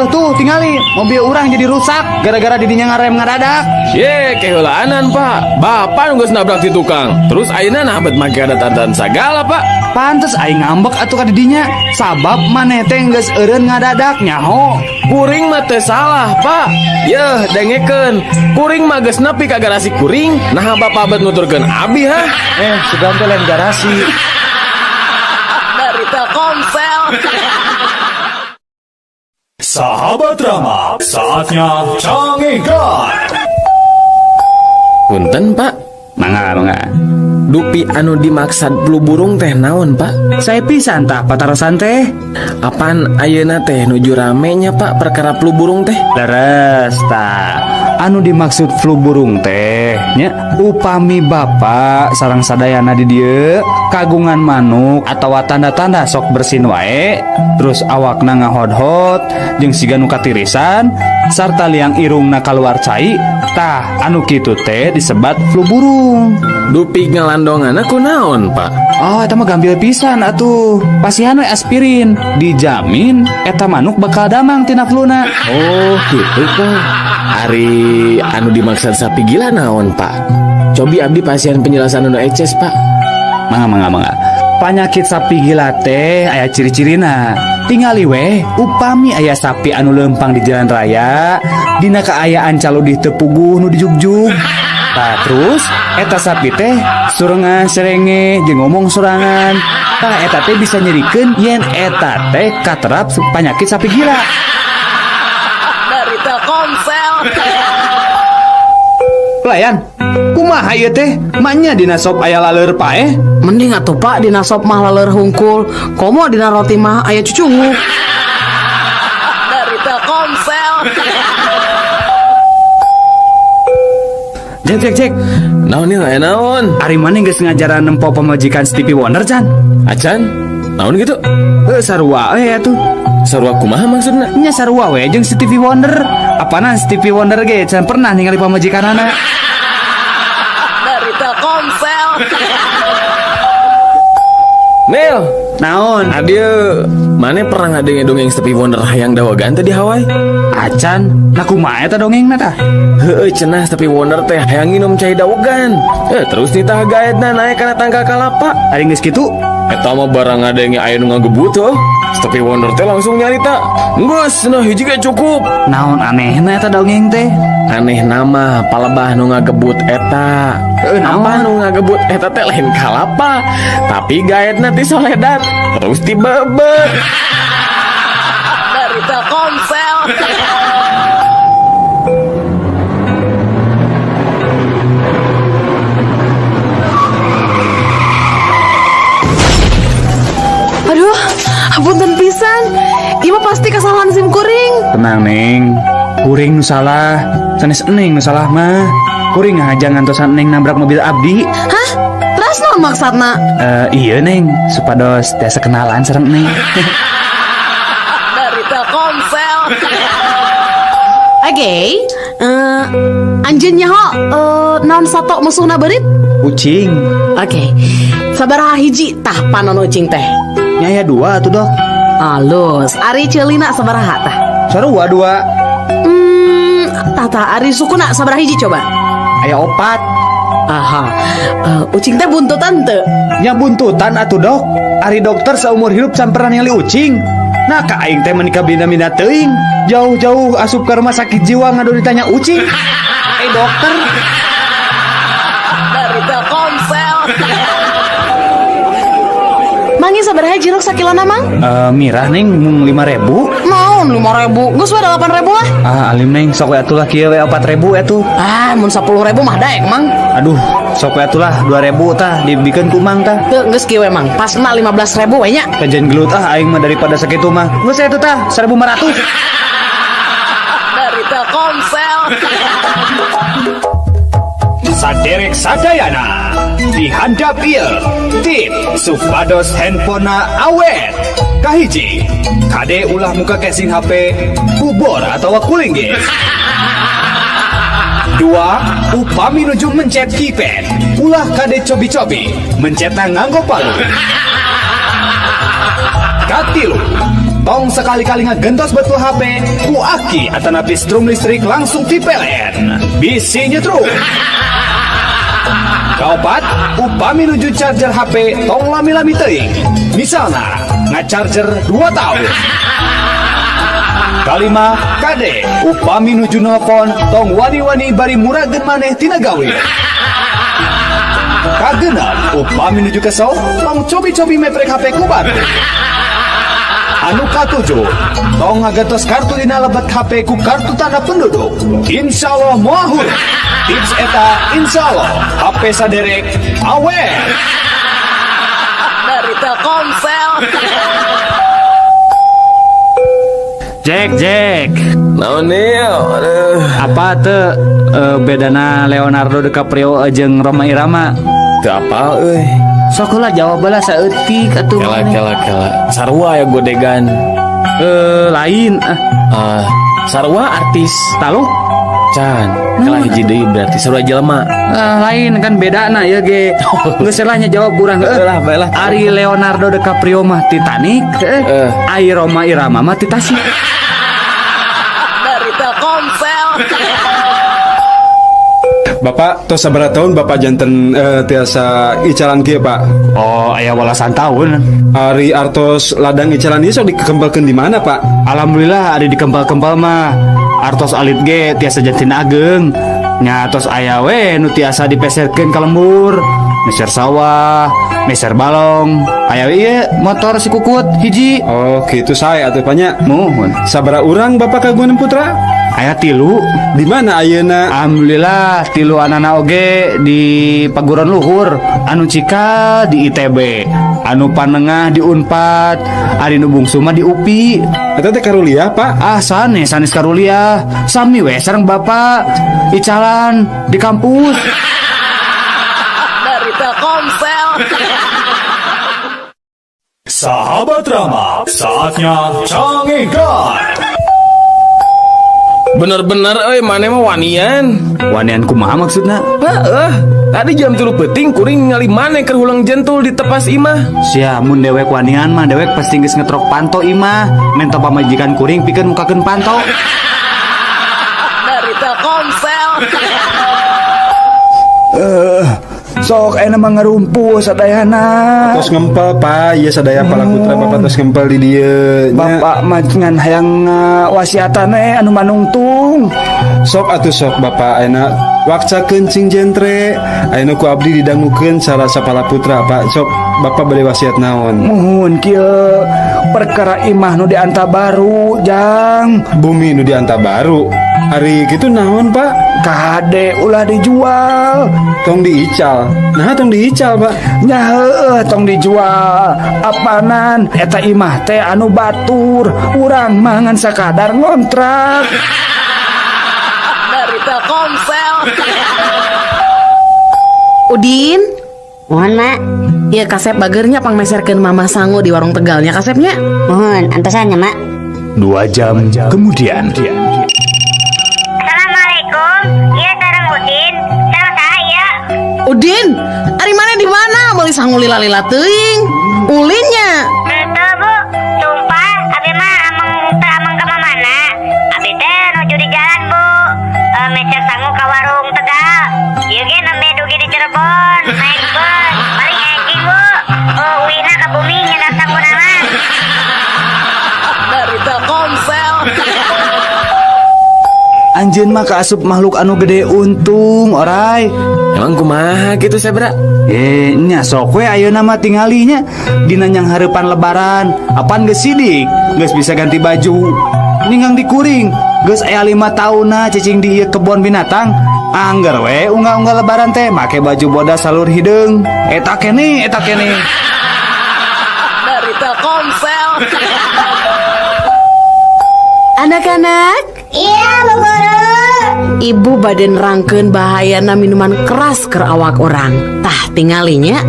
Tuh tingali mobil urang jadi rusak gara-gara didinya ngarem ngadadak. Ye, keheulaan Pak. Bapak geus nabrak di tukang. Terus ayeuna nah bet make adat-adat sagala, Pak. Pantes aing ngambek atuh ka didinya. Sabab maneh teh geus eureun ngadadak nyaho. Kuring mah teu salah, Pak. Yeuh, dengekeun. Kuring mah geus nepi ka garasi kuring. Nah, Bapak bet nuturkeun abi ha. Sudah teh lain garasi. Dari Telkomsel. Sahabat Rama, saatnya cangengkan. Punten, Pak. Mangga. Dupi anu dimaksad flu burung teh naon, Pak? Saya pisan tah patarosan teh. Apaan ayeuna teh nuju ramenya, Pak, perkara flu burung teh? Leres tah. Anu dimaksud flu burung teh nya upami bapak sareng sadayana di dieu kagungan manuk atawa tanda-tanda sok bersin wae terus awakna ngahodhot jeung siga nu katirisan sarta liang irungna kaluar cai tah anu kitu teh disebat flu burung. Dupi ngalandonganna kunaon, Pak? Oh, eta mah gampil pisan atuh. Pasihan we aspirin, dijamin eta manuk bakal damang tina fluna. Oh, gitu, Pak. Ari anu dimaksud sapi gila naon, Pak? Cobi abdi pasien penjelasan anu eces, Pak. Mangga. Panyakit sapi gila teh aya ciri-cirina. Tingali we, upami aya sapi anu lempang di jalan raya, dina kaayaan caludih teu puguh nu dijugjug. Tah terus eta sapi teh surengan serenge jeung ngomong sorangan. Tah eta teh bisa nyerikeun yen eta teh katerap panyakit sapi gila. Dari Telkomsel. Pelayan, kumaha ieu teh? Manya dina sop aya laleur paeh. Mending atuh Pak dina sop mah laleur hungkul. Komo dina roti mah aya cucungu. Dari Telkomsel. Cek. Naon ieu naon? Ari maneh geus ngajaran nempo pamajikan Stevie Wonder can? Acan? Naon gitu? Sarua atuh. Sarua kumaha maksudna? Nya sarua we jeung Stevie Wonder. Apana Stevie Wonder ge can pernah ningali pamajikanana. Dari Telkomsel. Nel, naon? Adieu, mana pernah ngadengin Stevie Wonder hayang dawagan teh di Hawaii? Acan, nah kumaha eta dongengna tah? Heueuh cenah Stevie Wonder teh hayang nginum cai dawagan. Terus ditah gaetna naik kana tangga kalapa. Ari geus kitu, Eta mah barang ada yang aya nu ngagebut heuh. Tapi Wonder teh langsung nyarita. Geus nah hiji ge cukup. Naon anehna eta dongeng teh? Aneh nama palebah nu ngagebut eta. Apa nu ngagebut eta teh lain kalapa, tapi gaetna ti Soledad terus ti bebet. Dari Telkomsel. Aduh, apunten pisan. Ieu mah pasti kesalahan SIM kuring. Tenang Neng, kuring nu salah, sanes Neng nu salah mah. Kuring aja ngantosan Neng nabrak mobil abdi. Hah? Terus naon maksudna? Iya Neng, supados tiasa kenalan sareng Neng. Dari Telkomsel. Oke, anjeun nyaho naon sato musuhna beurit? Ucing, Oke. Sabaraha hiji tah panon ucing teh? nyaya 2 atuh dok. Alus, ari ceulina sabaraha tah? Sarua 2, Tata ari sukuna sabaraha hiji coba? aya 4. Aha. Ucing teh buntutan teu? Nya buntutan atuh dok. Ari dokter seumur hidup samperan ningali ucing. Nah ka aing teh menikah bina-bina teuing. Jauh-jauh asup ke rumah sakit jiwa ngadu ditanya ucing. Dokter. Dari Telkomsel. Mangi sabaraha jeruk sakilona mang? Mirah Neng mung 5.000. Naon 5.000? Geus we 8.000 lah. Alim Neng sok we atuh lah kieu we 4.000 atuh. Mun 10.000 mah daek mang. Aduh, sok we atuh lah 2.000 tah dibikeun ku mang tah. Teu geus kieu we mang. Pasna 15.000 we nya. Kajen gelut aing mah daripada sakitu mah. Geus atuh tah 1.500. Dari Telkomsel. Saderek sadayana dihandap ieu tip supados handphonena awet. Kahiji, kade ulah muka casing HP bubor atau kuling ge. 2. Upami nuju mencet keypad, ulah kade cobi-cobi mencetna nganggo palu. Katilu, tong sekali-kali ngagentos betul HP ku aki atanapi strum listrik langsung dipelen. Bisi nyetruk. Kaopat, upami nuju charger HP tong lami-lami teuing. Misalna, ngacharger 2 tahun. Kalima, kade, upami nuju nelpon tong wani-wani bari murageun maneh tina gawe. Kagenep, upami nuju kesel tong cobi-cobi meprek HP ku baru. Anu katujuh, tong ngagetos kartu dina lebet HP ku kartu tanda penduduk. Insyaallah moahur. Tips eta insyaallah HP saderek awet. Dari Telkomsel. Jack. Naon ieu? Aduh. Apa teu bedana Leonardo DiCaprio jeung Rhoma Irama? Teu apa euy. Sok heula jawab bae saeutik atuh. Kela. Sarua ya godegan. Lain. Sarua artis. Talu? Can. Kela hiji deui berarti sarua jelema. Lain kan bedana ya ge. Geus selahnya jawab kurang Baiklah. Ari Leonardo DiCaprio mah Titanic, Ai Rhoma Irama mah Titanic. Dari Telkomsel. Bapak tos sabaraha tahun Bapak janten tiasa icalan kieu Pak? Oh, aya walasan tahun. Ari artos ladang icalan ieu sok dikembangkeun di mana Pak? Alhamdulillah ada di kempal-kempal mah. Artos alit ge tiasa jantin ageng. Nya tos aya we nu tiasa dipeserkeun ka lembur. Meser sawah, meser balong. Aya we ieu motor si Kukut hiji. Oh, gitu saya atuh Panya. Muhun. Sabaraha urang Bapak kagungan putra? Aya 3. Di mana ayeuna? Alhamdulillah 3 anana oge di paguron luhur. Anu cika di ITB, anu panengah di Unpad, ari nu bungsu mah di UPI. Eta teh karuliah Pak? Sanes karuliah. Sami we sareng Bapak icalan di kampus. Dari Telkomsel. Sahabat Rama, saatnya cangengkan. Bener-bener maneh mah wanian. Wanian kumaha maksudna? Tadi jam 3 peuting kuring ngali maneh keur hulang jentul di tepas imah. Sia mun dewek wanian mah dewek pasti geus ngetrok panto imah. Menta pamajikan kuring pikeun mukakeun panto. Dari Telkomsel. Sok aya mah ngarumpuh sadayana. Tos ngempel Pak, ieu sadaya pala putra Bapak tos ngempel di dieu. Bapak mah ngan hayang wasiatan anu manungtung. Sok atuh sok Bapak ayeuna wakca kencing jentre. Ayeuna ku abdi didangukeun sarasa pala putra Pak. Sok Bapak bade wasiat naon? Muhun kieu perkara imah nu dianta baru jang. Bumi nu dianta baru. Ari kitu naon Pak? Kade ulah dijual. Tong diical. Nah tong diical Pak. Nya heueuh tong dijual. Apanan eta imah teh anu batur. Urang mangan sakadar ngontrak. Dari Telkomsel. Udin, Mohon mak. ya kasep bagernya pang meserkeun Mama Sangu di warung Tegalnya kasepnya. Mohon antosannya mak. 2 jam kemudian. Assalamualaikum. Iya sareng Udin. Sareng saya. Udin, ari mana di mana? Beli sangu lila-lila teuing. Ulinnya. Teu bu, sumpah abi mah ameng ke mana? Abi teh nuju di jalan bu. Mecer sangu ka warung Tegal. Ieu ge nembe dugi di Cirebon. Naik bus. Paling engking bu. Uina ka bumi nyedak sangu nama. Dari Telkomsel. Anjeun mah kaasup makhluk anu gede untung oray. Emang kumaha gitu Sebra? Nya sok we ayeuna mah tingalinya dina nyang hareupan lebaran. Apaan geus sidik? Geus bisa ganti baju. Ningang dikuring. Geus aya 5 taunna cicing di ieu kebon binatang. Angger we unggah-unggah lebaran teh make baju bodas salur hideung. Eta keneh. Dari Telkomsel. Anak-anak, Iya bu guru. ibu badan rangkeun bahayana minuman keras ke awak orang. Tah tingalinya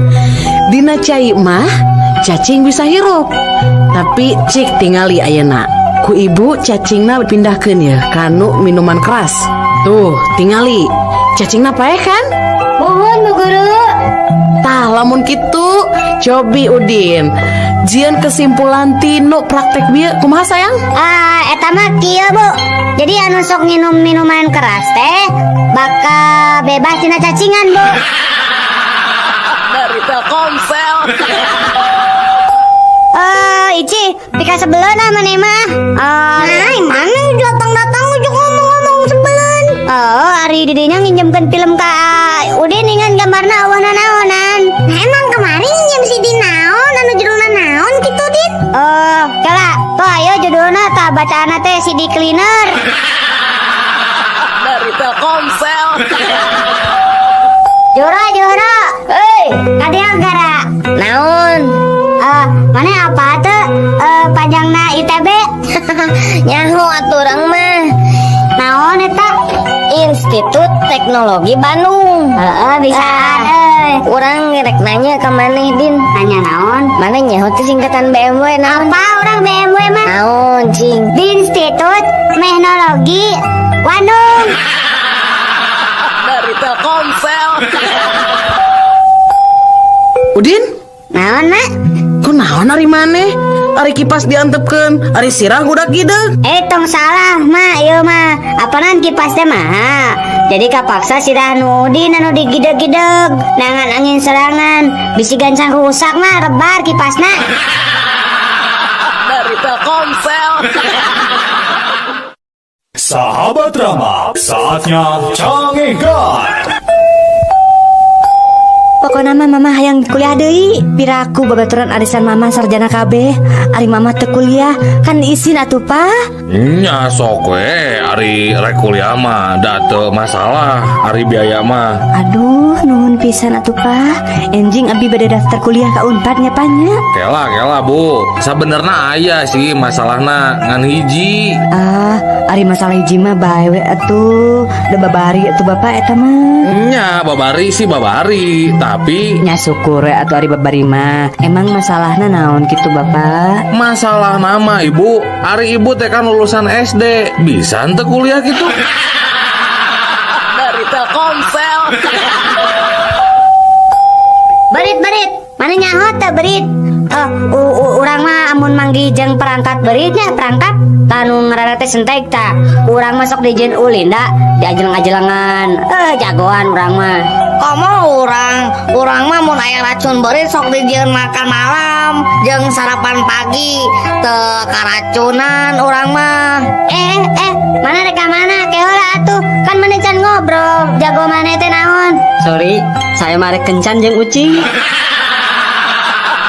dina cai mah cacing bisa hirup. Tapi cik tingali ayeuna ku ibu cacingna pindahkeun ya kanu minuman keras. Tuh tingali cacingna paeh kan? Mohon bu guru. Tah lamun kitu cobi Udin jian kesimpulan tino praktek bieu kumaha sayang? Eta mah kieu bu. Jadi anu sok nginum minuman keras teh bakal bebas tina cacingan bu. Dari Telkomsel. Ici, pika sebelum mana mah? Nah, mana datang-datang ujuk ngomong-ngomong sebelum. Ari didinya nginjemkeun film ka Udin dengan gambarna awana-awanan. Nah, emang kemarin nginjem si di naon anu judulna naon kitu Din? Kala, tuh ayo judulna tah bacaana teh si di cleaner. Dari Telkomsel. Jora. Hei, kadang gara. Naon? Mana apa tuh? Panjangna ITB. Nyaho atuh urang mah. Naon eta? Institut Teknologi Bandung. Bisa. Urang ngerek nanya ke maneh Din. Nanya naon? Mana nyaho teh singkatan BMW naon? Apa urang BMW mah? Naon cing? Di Institut Teknologi Bandung. Dari Telkomsel. Udin, Naon mak? ku naon ari maneh? Ari kipas diantepkeun, ari sirah budak gideg. Tong salah mak, ieu mah apanan kipas teh mah. Jadi kapaksa sirah Udin anu digideg-gideg, nangan angin serangan, bisi gancang rusak mah rebar kipasna. Dari Telkomsel. Sahabat Rama, saatnya cangengkan. Pokokna mah mama hayang kuliah deui. Piraku babaturan arisan mama sarjana kabeh. Ari mama teu kuliah kan izin atuh pa. Nya sok we ari rek kuliah mah da teu masalah ari biaya mah. Aduh nuhun pisan atuh pa. Enjing abi bade daftar kuliah ka Unpad nya panya. Kela Bu, sabenerna aya sih masalahna ngan hiji. Ari masalah hiji mah bae we atuh. Da babari atuh bapak eta mah. Nya babari sih babari, tapi Nya syukur we atuh ari babari mah. Emang masalahna naon kitu bapak? masalah nama ibu, ari ibu teh kan lulusan SD, bisa ente kuliah gitu. Dari Telkomsel. Berit, mana nyaho teh berit? Urang mah amun manggi jeung perangkat beritnya perangkat tanu ngaranna teh sentek tah. Urang masuk di jen ulin da, di ajelang-ajelangan. Jagoan urang mah. komo orang mah mun aya racun beurit sok dijieun makan malam jeung sarapan pagi teu karacunan orang mah. Mana reka mana keola atuh kan mana can ngobrol jago mana teh naon. Sorry, saya marek kencan jeung ucing.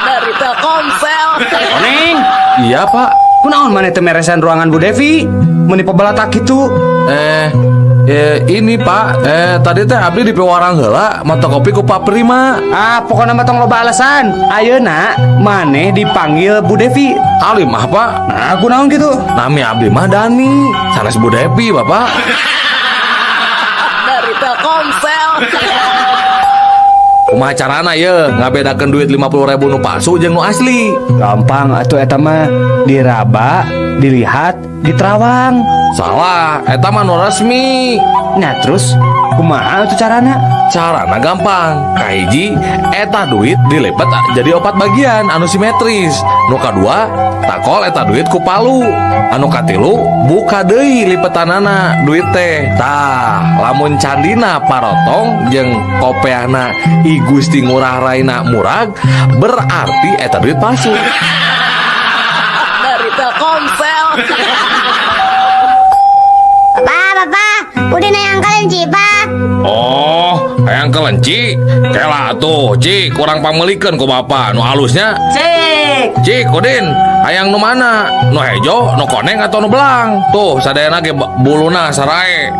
Dari Telkomsel. Oneng, Iya pak. kunaon maneh teh meresan ruangan Bu Devi? Mun dipebalatak kitu. Ini pak. Tadi teh abdi di pewarang heula mata kopi ku Pak Prima. Pokoknya mah tong loba alasan. Ayeuna maneh dipanggil Bu Devi. Alimah pak. Nah, kunaon gitu? Nami abdi mah Dani. Sanes Bu Devi bapak. Dari Telkomsel. Kumaha carana ye ngabedakeun duit 50.000 nu palsu jeung nu asli? Gampang atuh eta mah diraba, dilihat, diterawang. Salah, eta mah nu resmi. Nah terus kumaha atuh carana? Carana gampang. Kahiji eta duit dilipat jadi 4 bagian anu simetris. Nu kadua takol eta duit ku palu. Anu katilu buka deui lipetanana duit teh. Tah, lamun candina parotong jeung kopeana I Gusti Ngurah Raina murag, berarti eta duit palsu. Dari Telkomsel. Bapak, udah nayang kalian cipa. Oh, hayang kelenci. Kela tuh, Cik, kurang pamelikeun ku bapak. Nu halusnya. Cik, Udin, hayang nu mana? Nu hejo, nu koneng atau nu belang? Tuh, sadayana ge buluna sarae.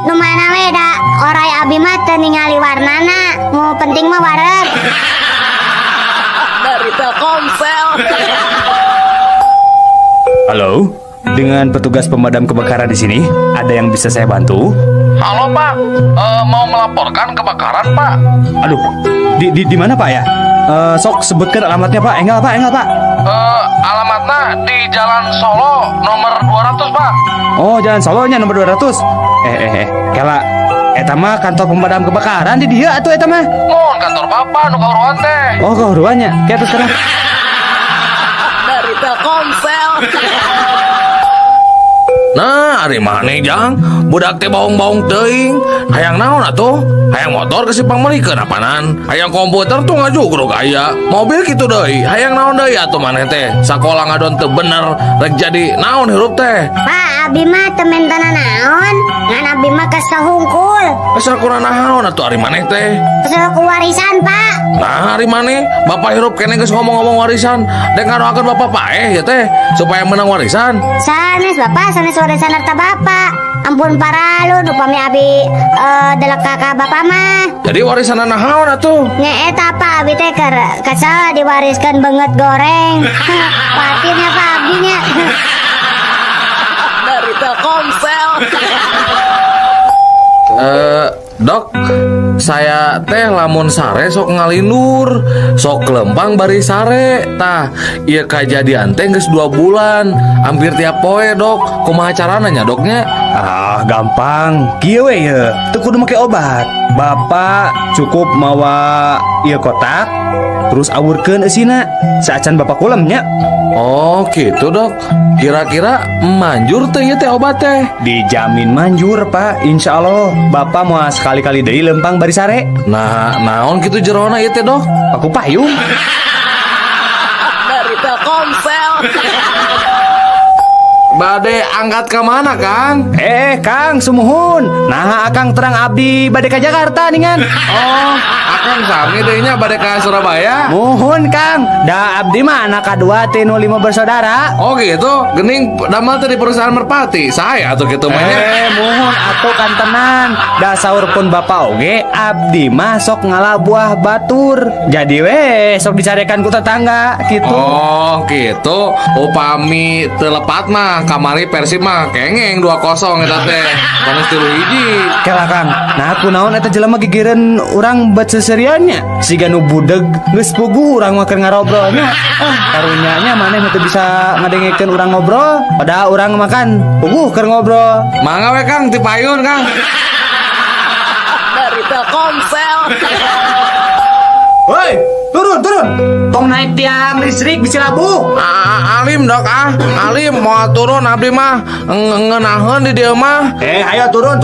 Nu mana weda orai abi mah teu ningali warnana, mau penting mah wareg. Dari Telkomsel. Halo, dengan petugas pemadam kebakaran di sini, ada yang bisa saya bantu? Halo, Pak. Mau melaporkan kebakaran, Pak. Aduh, di mana Pak ya? Sok sebutkan alamatnya Pak. Enggak Pak. Alamatnya di Jalan Solo nomor 200, Pak. Oh, Jalan Solonya nomor 200. Kela, eta mah kantor pemadam kebakaran di dia atuh eta mah. Mohon kantor Bapak nu kauruan teh. Oh, kauruannya. Kayak terus sekarang. Dari Telkomsel. Nah, ari maneh jang, budak teh baung-baung teuing. Hayang naon atuh? Hayang motor geus pamelikeun apanan? Hayang komputer tuh ngajugrug aya. Mobil kitu deui. Hayang naon deui atuh maneh teh? Sakola ngadon teu bener, rek jadi naon hirup teh? Pak, abi mah temen tanah naon? Ngan abi mah kesahungkul. Asal kurang naon atuh ari maneh teh? Kesahungkul warisan, Pak. Nah, hari maneh bapak hirup kene geus ngomong-ngomong warisan. Dek ngadoakeun bapak paeh ya teh supaya menang warisan. Sanes Bapak, sanes warisan harta Bapak. Ampun paralun upami abi delek kakak Bapak mah. Jadi warisan naon atuh? Nya eta Pak abi teh kesal diwariskan banget goreng. Patinnya Pak abinya. Dari Telkomsel. Dok, saya teh lamun sare sok ngalindur, sok kelempang bari sare. Tah, ieu kajadian teh geus 2 bulan, hampir tiap poe, Dok. Kumaha carana nya, Doknya? Gampang. Kieu we ye, teu kudu make obat. Bapak cukup mawa ieu kotak, terus awurkeun eusina. Saacan Bapak kulem nya. Oh, gitu, Dok. Kira-kira manjur teh ieu teh obat teh? Dijamin manjur, Pak. Insya Allah Bapak mau sekali-kali deui lempang bari sare. Nah, naon kitu jerona ieu teh, Dok? Aku payung. Dari Telkomsel. Bade angkat ke mana, Kang? Kang, sumuhun. Nah, Akang terang abdi bade ka Jakarta ningan. Oh, Akang sami deui nya bade ka Surabaya. Muhun, Kang. Da abdi mah anak kadua teh nu 5 bersaudara. Oh gitu, gening damel teh di perusahaan Merpati. Saya atuh kitu mah nya. Muhun atuh kan tenan. Da saur pun Bapak oge abdi mah sok ngalah buah batur. Jadi we sok dicarekan ku tetangga gitu. Oh gitu, upami telepat mah kamari Persib mah kengeng 2-0 eta teh. Panas 3-1. Kela Kang, nah aku naon eta jelema gigireun urang bet seseriannya. Siga nu budeg geus puguh urang mah keur ngarobrolnya. Karunyanya maneh teu bisa ngadengekeun urang ngobrol, padahal urang makan puguh keur ngobrol. Mangga we Kang ti payun Kang. Dari Telkomsel. Woi, turun. tong naik tiang listrik bisa labuh. Alim dok Alim mau turun abdi mah ngenahan di dia mah. Ayo turun.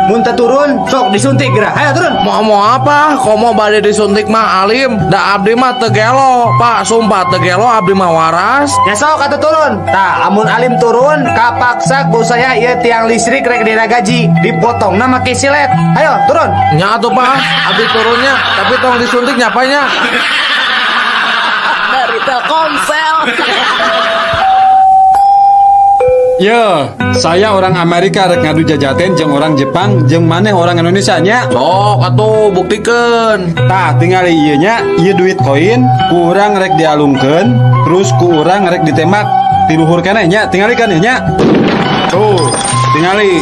Muntah turun, sok disuntik gerak. Ayo turun. Mau apa? Kok mau bade disuntik mah Alim? Da abdi mah tegelo, Pak. Sumpah tegelo abdi mah waras. Ya sok atuh turun. Tah, amun Alim turun, kapaksa ku saya ieu tiang listrik rek dina gaji, dipotongna make silet. Ayo turun. Nya atuh Pak, abdi turunnya, tapi tolong disuntik nyapanya. Dari Telkomsel. Ya, saya orang Amerika rek ngadu jajaten jeung orang Jepang jeung maneh orang Indonesia nya. Sok atuh buktikeun. Tah tinggal ieu nya, ieu duit koin ku urang rek dialungkeun, terus ku urang rek ditembak ti luhur keneh nya, tingalikeun ieu nya. Tuh, tingali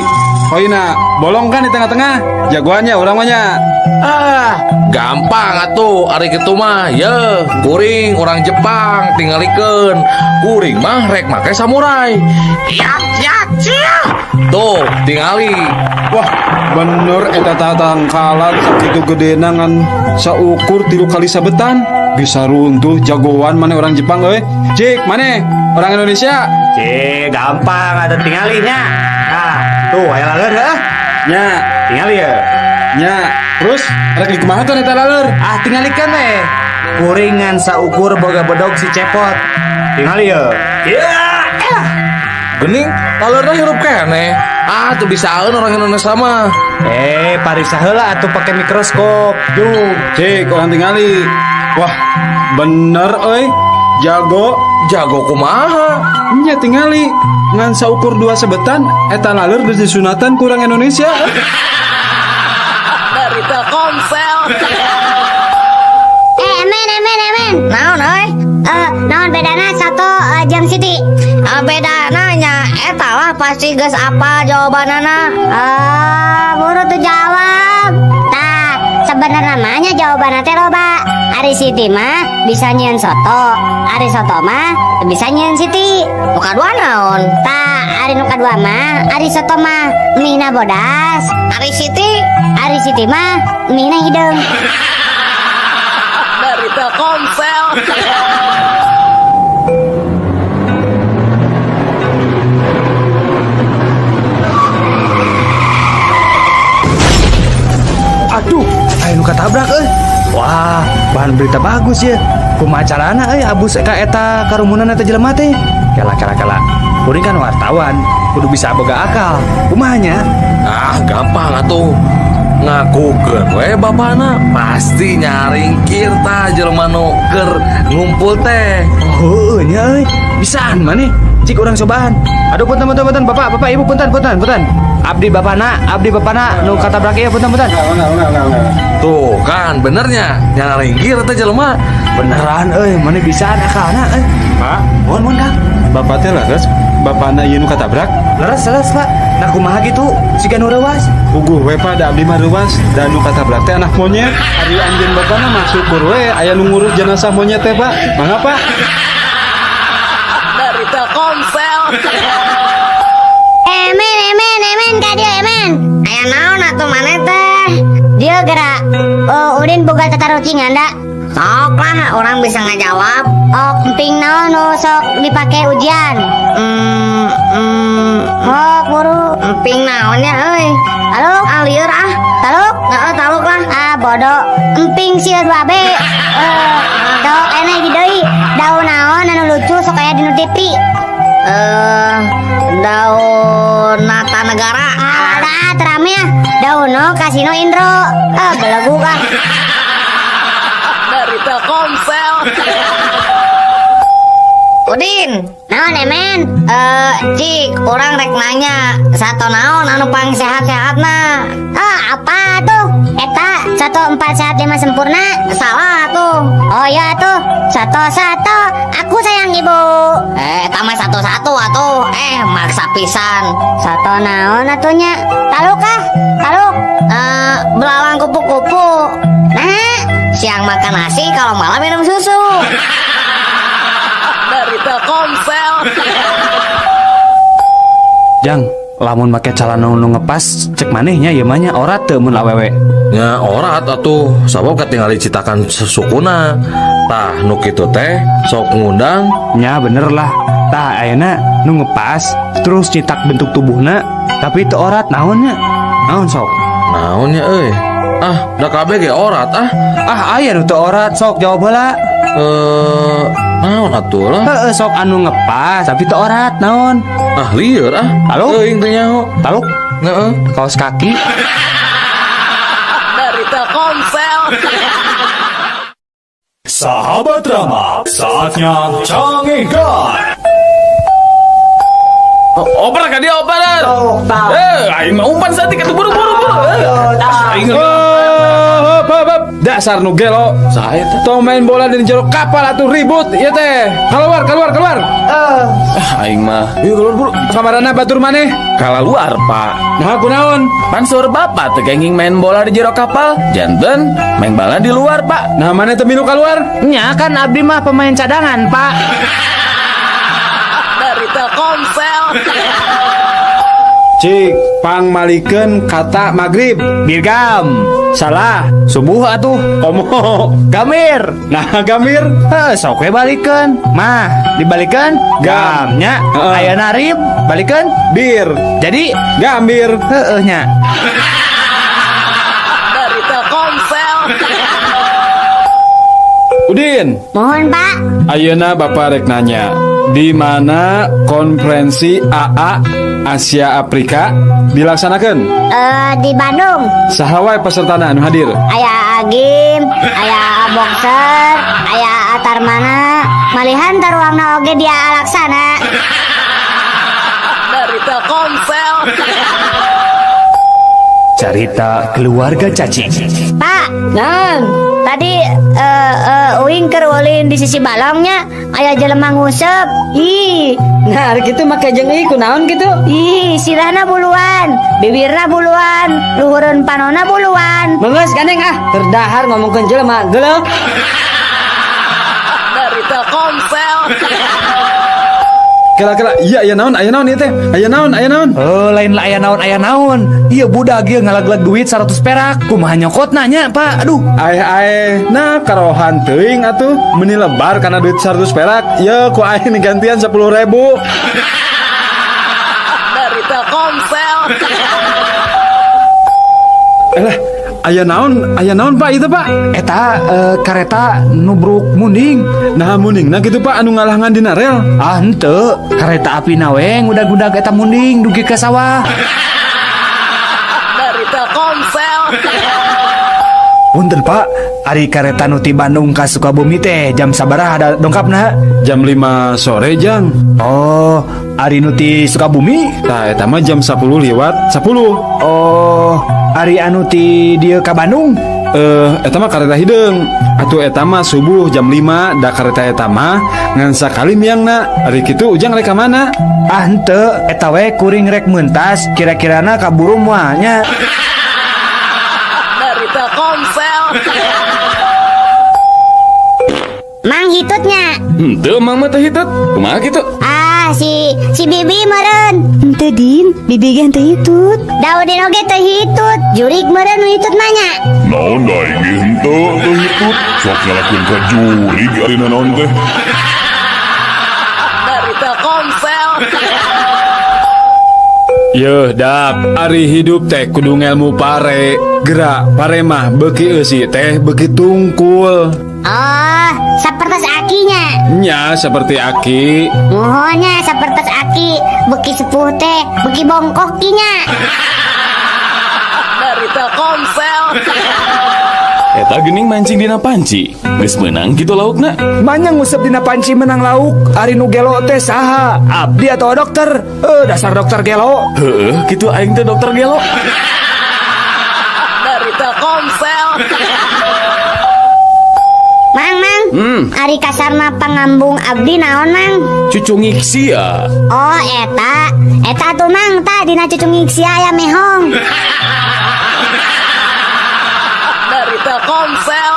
koina bolong kan di tengah-tengah. Jagoannya urang mah nya. Gampang atuh ari kitu mah. Ye, kuring orang Jepang tingalikeun. Kuring mah rek make samurai. Ya. Tuh, tingali. Wah, bener eta tatangkalan sakitu gedena ngan saukur 3 kali sabetan. Bisa runtuh jagoan maneh orang Jepang euy. Cik, maneh orang Indonesia. Gampang ada tingalinya. Nah, tuh aya laleur heuh. Nya, Tingali ya. nya. Terus rek kumahakeun eta laleur? Tingalikeun we. Kuringan saukur boga bedog si cepot. Tingali ya. Gening, lalurna hirup keneh. Tuh bisaeun orang Indonesia mah. Parisa heula atuh pake mikroskop. Duh, cik orang tingali. Wah, bener euy. Jago kumaha? Nya tingali ngan saukur 2 sebetan eta laleur geus disunatan ku urang Indonesia. Dari Telkomsel. Emen. Naon euy? Naon bedana satu jam Siti? Bedana nya eta lah pasti geus apa jawabanana. Buru tuh jawab. Tah, sebenarnya namanya jawabanna teh loba. Ari Siti mah bisa nyieun soto, Ari soto mah bisa nyieun Siti. Nu kadua naon? Tah, ari nu kadua mah, Ari soto mah mihna bodas. Ari Siti mah mihna hideung. Dari Telkomsel. Aduh, aya nu katabrak euy. Wah, bahan berita bagus ya. Kumaha carana euy abus ka eta karumunan eta jelema teh? Kela. Kuring kan wartawan, kudu bisa boga akal. Kumaha nya? Gampang atuh. Ngakukeun we bapana pasti nyaringkir tah jelema nu keur ngumpul teh. Oh, nya euy. Bisaan maneh. Cik urang cobaan. Aduh punten Bapak Ibu punten. Abdi bapana nu katabrak ieu punten. Tuh kan benernya nyaringkir teh jelema. Beneran euy, maneh bisaan akalna euy. Pak, Mun Kang. bapak teh leres bapana ieu nu katabrak. Leres Pak. Nah kumaha gitu? Siga nu reuwas. Puguh we Pak da abdi mah reuwas dan nu katabrak teh anak monyet. Ari anjeun bapana mah syukur we aya nu ngurus jenazah monyet teh Pak. Mangga Pak. Dari Telkomsel. Emen ka dia emen. Aya naon atuh maneh teh? Dia gerak. Udin boga tatarucingan da. Sok lah orang bisa ngajawab. Emping naon nu sok dipake ujian? Buru emping naonnya euy. Taluk lieur Taluk? Heeh, taluk lah. Bodoh. Emping sieun babe. Dok eneh di deui. Daun naon anu lucu sok aya di TV. Daun Nata Negara. Terame ya. Daun Kasino Indro. Belegu kah. Dari Telkomsel. Udin, naon emen? Cik, orang rek nanya sato naon anu paling sehat-sehatna? Apa tuh? Eta 1 4 sehat 5 sempurna? Salah tuh. Oh iya tuh, sato. Aku sayang ibu. Eta mah satu-satu atuh. Maksa pisan. Sato naon atunya? Taluk kah? Taluk. Belalang kupu-kupu. Nah, siang makan nasi, kalau malam minum susu. Dari Telkomsel. Jang, lamun make calon nu ngepas cek manehnya ieu mah nya ora teu mun awewe. nya orat atuh sabab ketinggalan citakan sesukuna tah nu kitu teh sok ngundang. Nya bener lah. Tah ayeuna nu ngepas terus nyitak bentuk tubuhna tapi teu orat naonnya? Naon sok? Naonnya euy? Ah, da kabeh ge orat ah. Aya nu teu orat sok jawab heula. Naon atuh lah? Heeh sok anu ngepas tapi teu orat naon? Ah, lieur ah. Halo? Teuing teh nyaho. Taluk? Heeh. Kaos kaki? Dari Telkomsel. Sahabat drama, saatnya cangengkan. Oper ka dia operan. Aing mah umpan satik atuh buru-buru. Aing Dasar nu gelo. saha eta? Tong main bola di jero kapal atuh ribut ieu teh. Keluar. Aing mah yuk keluar buru. Kamarana batur maneh. Kalaluar, Pak. Nah kunaon? Pansur bapak teu kenging main bola di jero kapal, janten main bola di luar, Pak. Nah maneh teu minu keluar? Nya kan abdi mah pemain cadangan, Pak. Dari Telkomsel. Cik, pang malikeun kata magrib. Birgam. Salah. Subuh atuh. Komo. Gamir. Nah, gamir. Sok we balikeun. Mah, dibalikeun gam nya. Ayeuna rib balikeun Bir. jadi Gambir. heueuh nya. Dari Telkomsel. Udin. Mohon Pak. Ayeuna Bapak rek nanya, di mana konferensi AA Asia Afrika dilaksanakan? Di Bandung. Saha wae pesertana anu hadir? Aya Agim, aya Boxer, aya Atarmana, malihan taruangna oge dia alaksana. Dari Telkomsel. Carita keluarga cacing. Pak, Nan, tadi uing keur ulin di sisi balongnya aya jelema ngusep. Ih, nah gitu make jeung ieu kunaon gitu? ih, sirahna buluan, bibirna buluan, luhureun panonna buluan. Meungeus gandeng ah, terdahar ngomongkeun jelema geuleuh. Dari Telkomsel. Kira-kira iya aya naon ieu teh? Aya naon? Oh, lain lah aya naon. Iya budak ieu ngalaglag duit 100 perak. Kumaha nyokotna nya, Pak? Aduh. Aeh, nah karohan teuing atuh meuni lebar kana duit 100 perak. Ya ku aeh nih gantian 10.000. Dari Telkomsel. Elah, aya naon Pak itu Pak? Eta kareta nubruk munding. Nah mundingna gitu Pak anu ngalangan dina rel. Ah henteu, kareta api naweng udah eta munding dugi ke sawah. Dari Telkomsel. Punten Pak, ari kareta nu ti Bandung ka Sukabumi teh jam sabaraha ada dongkapna? Jam 5 sore jang. Oh, ari nu ti Sukabumi? Tah eta mah jam 10 lewat 10. Oh, ari anu ti dieu ka Bandung? Eta mah kareta hideung. Atuh eta mah subuh jam 5 da kareta eta mah ngan sakali miangna. Ari kitu ujang rek ka mana? Ah henteu, eta we kuring rek meuntas kira-kirana kaburu moal nya. Dari Telkomsel. Mang hitutnya. Henteu mang mah teh hitut. Kumaha kitu? Si Bibi meureun. Henteu Din, Bibi ge henteu hitut. Da Udin oge teu hitut. Jurig meureun nu hitut nanya. Naon da inggih henteu teu hitut sok nyalakeun ka jurig ari naon teh. Dari Telkomsel. Yeuh dap, ari hidup teh kudu ngelmu pare. Gerak pare mah beuki eusi teh beuki tungkul. Oh, sapertos akinya. Nya seperti aki. Mohonnya sapertos aki, beki sepuh teh, beki bongkok kinya. Dari Telkomsel. Eta geuning mancing dina panci. Geus meunang kitu laukna. Manya ngusep dina panci menang lauk. Ari nu gelo teh saha? Abdi atau dokter? Dasar dokter gelo. Heueuh, kitu aing teh dokter gelo. Dari Telkomsel. Mang, ari kasarna pangambung abdi naon Mang? Cucu ngiksi ya. Oh, eta tuh Mang, ta dina cucu ngiksi aya mehong. Dari Telkomsel.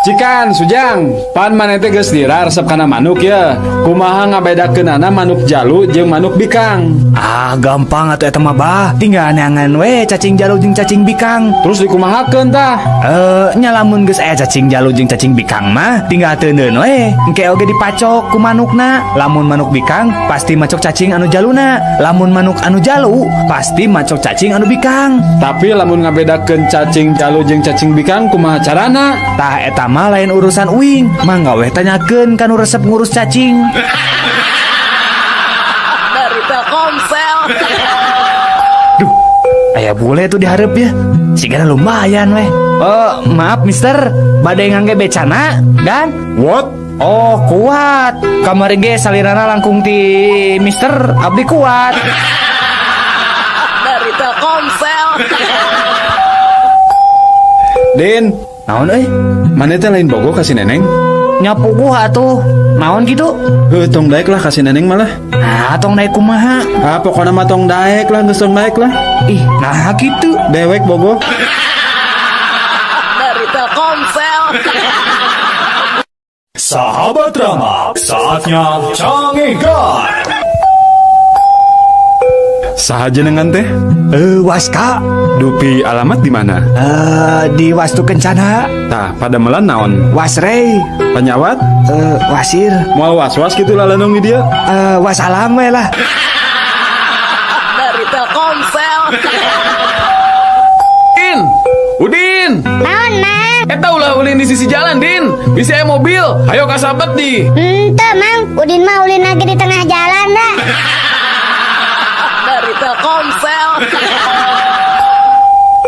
Cikan Sujang, pan maneh teh geus dira resep kana manuk ya. Kumaha ngabedakeunana manuk jalu jeung manuk bikang? Ah, gampang atuh eta mah bah. Tinggal neangan we cacing jalu jeung cacing bikang. Terus dikumahakeun tah? Nya lamun geus aya cacing jalu jeung cacing bikang mah tinggal teuneun we. Engke oge dipacok ku manukna. Lamun manuk bikang pasti macok cacing anu jaluna. Lamun manuk anu jalu pasti macok cacing anu bikang. Tapi lamun ngabedakeun cacing jalu jeung cacing bikang kumaha carana? Tah eta mah lain urusan uing. Mangga weh tanyakeun kanu resep ngurus cacing. Dari Telkomsel. Duh, aya bule tuh diharap ya. Sigana lumayan weh. Oh, maaf mister, bade ngangge becana, dan? What? Oh, kuat. Kamari ge salirana langkung ti mister, abdi kuat. Dari Telkomsel. Din, Naon euy? maneh teh lain bogo kasih neneng? Nyapu gua atuh. Naon gitu? Tong daek lah kasih neneng malah. Nah, tong naik kumaha? Ah, pokona mah tong daek lah, geus tong daek lah. Ih, nah gitu. Dewek bogo. Dari Telkomsel. Sahabat Ramak, saatnya canggihkan. Saha jenengan teh? Waska. Dupi alamat di mana? Di Wastu Kencana. Tah, pada melan naon? Wasrei. Penyawat? Wasir. Moal was-was gitu lah lanung di dia. Wasalam we lah. Dari Telkomsel. Din, Udin. Naon, Mang? Eta ulah ulin di sisi jalan, Din. Bisa aya mobil. Ayo kasabet di. Henteu, Mang. Udin mah ulin lagi di tengah jalan dah. Dari Telkomsel.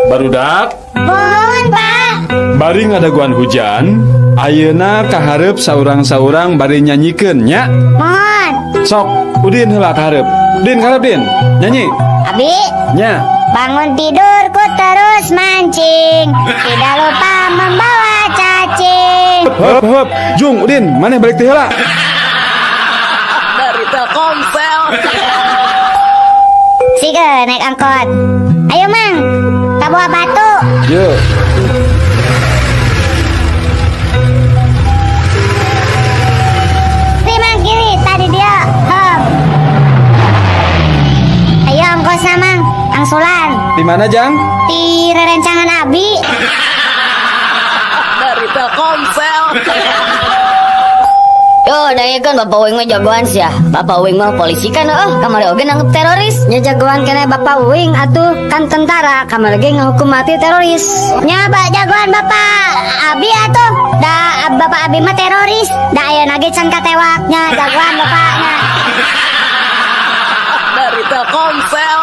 Barudak, Pohon, Pak. bari ngadaguan hujan, ayeuna kaharep saurang-saurang bari nyanyikeun nya. Mohon. Sok, Udin heula kaharep. Din kaharep Din, nyanyi. Abi, Nya. bangun tidurku terus mancing. Tidak lupa membawa cacing. Hop hop, Jung, Udin, maneh balik teh heula. Dari Telkomsel. Sige, naik angkot. Ayo, Mang. Kabawa batu. Ye. Kiri, Mang, kiri. Tadi dia. Hop. Ayo, angkosna, Mang. Angsulan. Di mana, Jang? Di rerencangan Abi. Dari Telkomsel. Yo, kan Bapak Uing mah jagoan sih ya. Bapak Uing mah polisi kan, kamari oge nanggep teroris. Nya jagoan kena Bapak Uing atuh kan tentara, kamari oge ngahukum mati teroris. Nya, Pak, jagoan Bapak Abi atuh. Da Bapak Abi mah teroris. Da ayeuna ge can katewak. Nya, jagoan Bapaknya. Dari Telkomsel.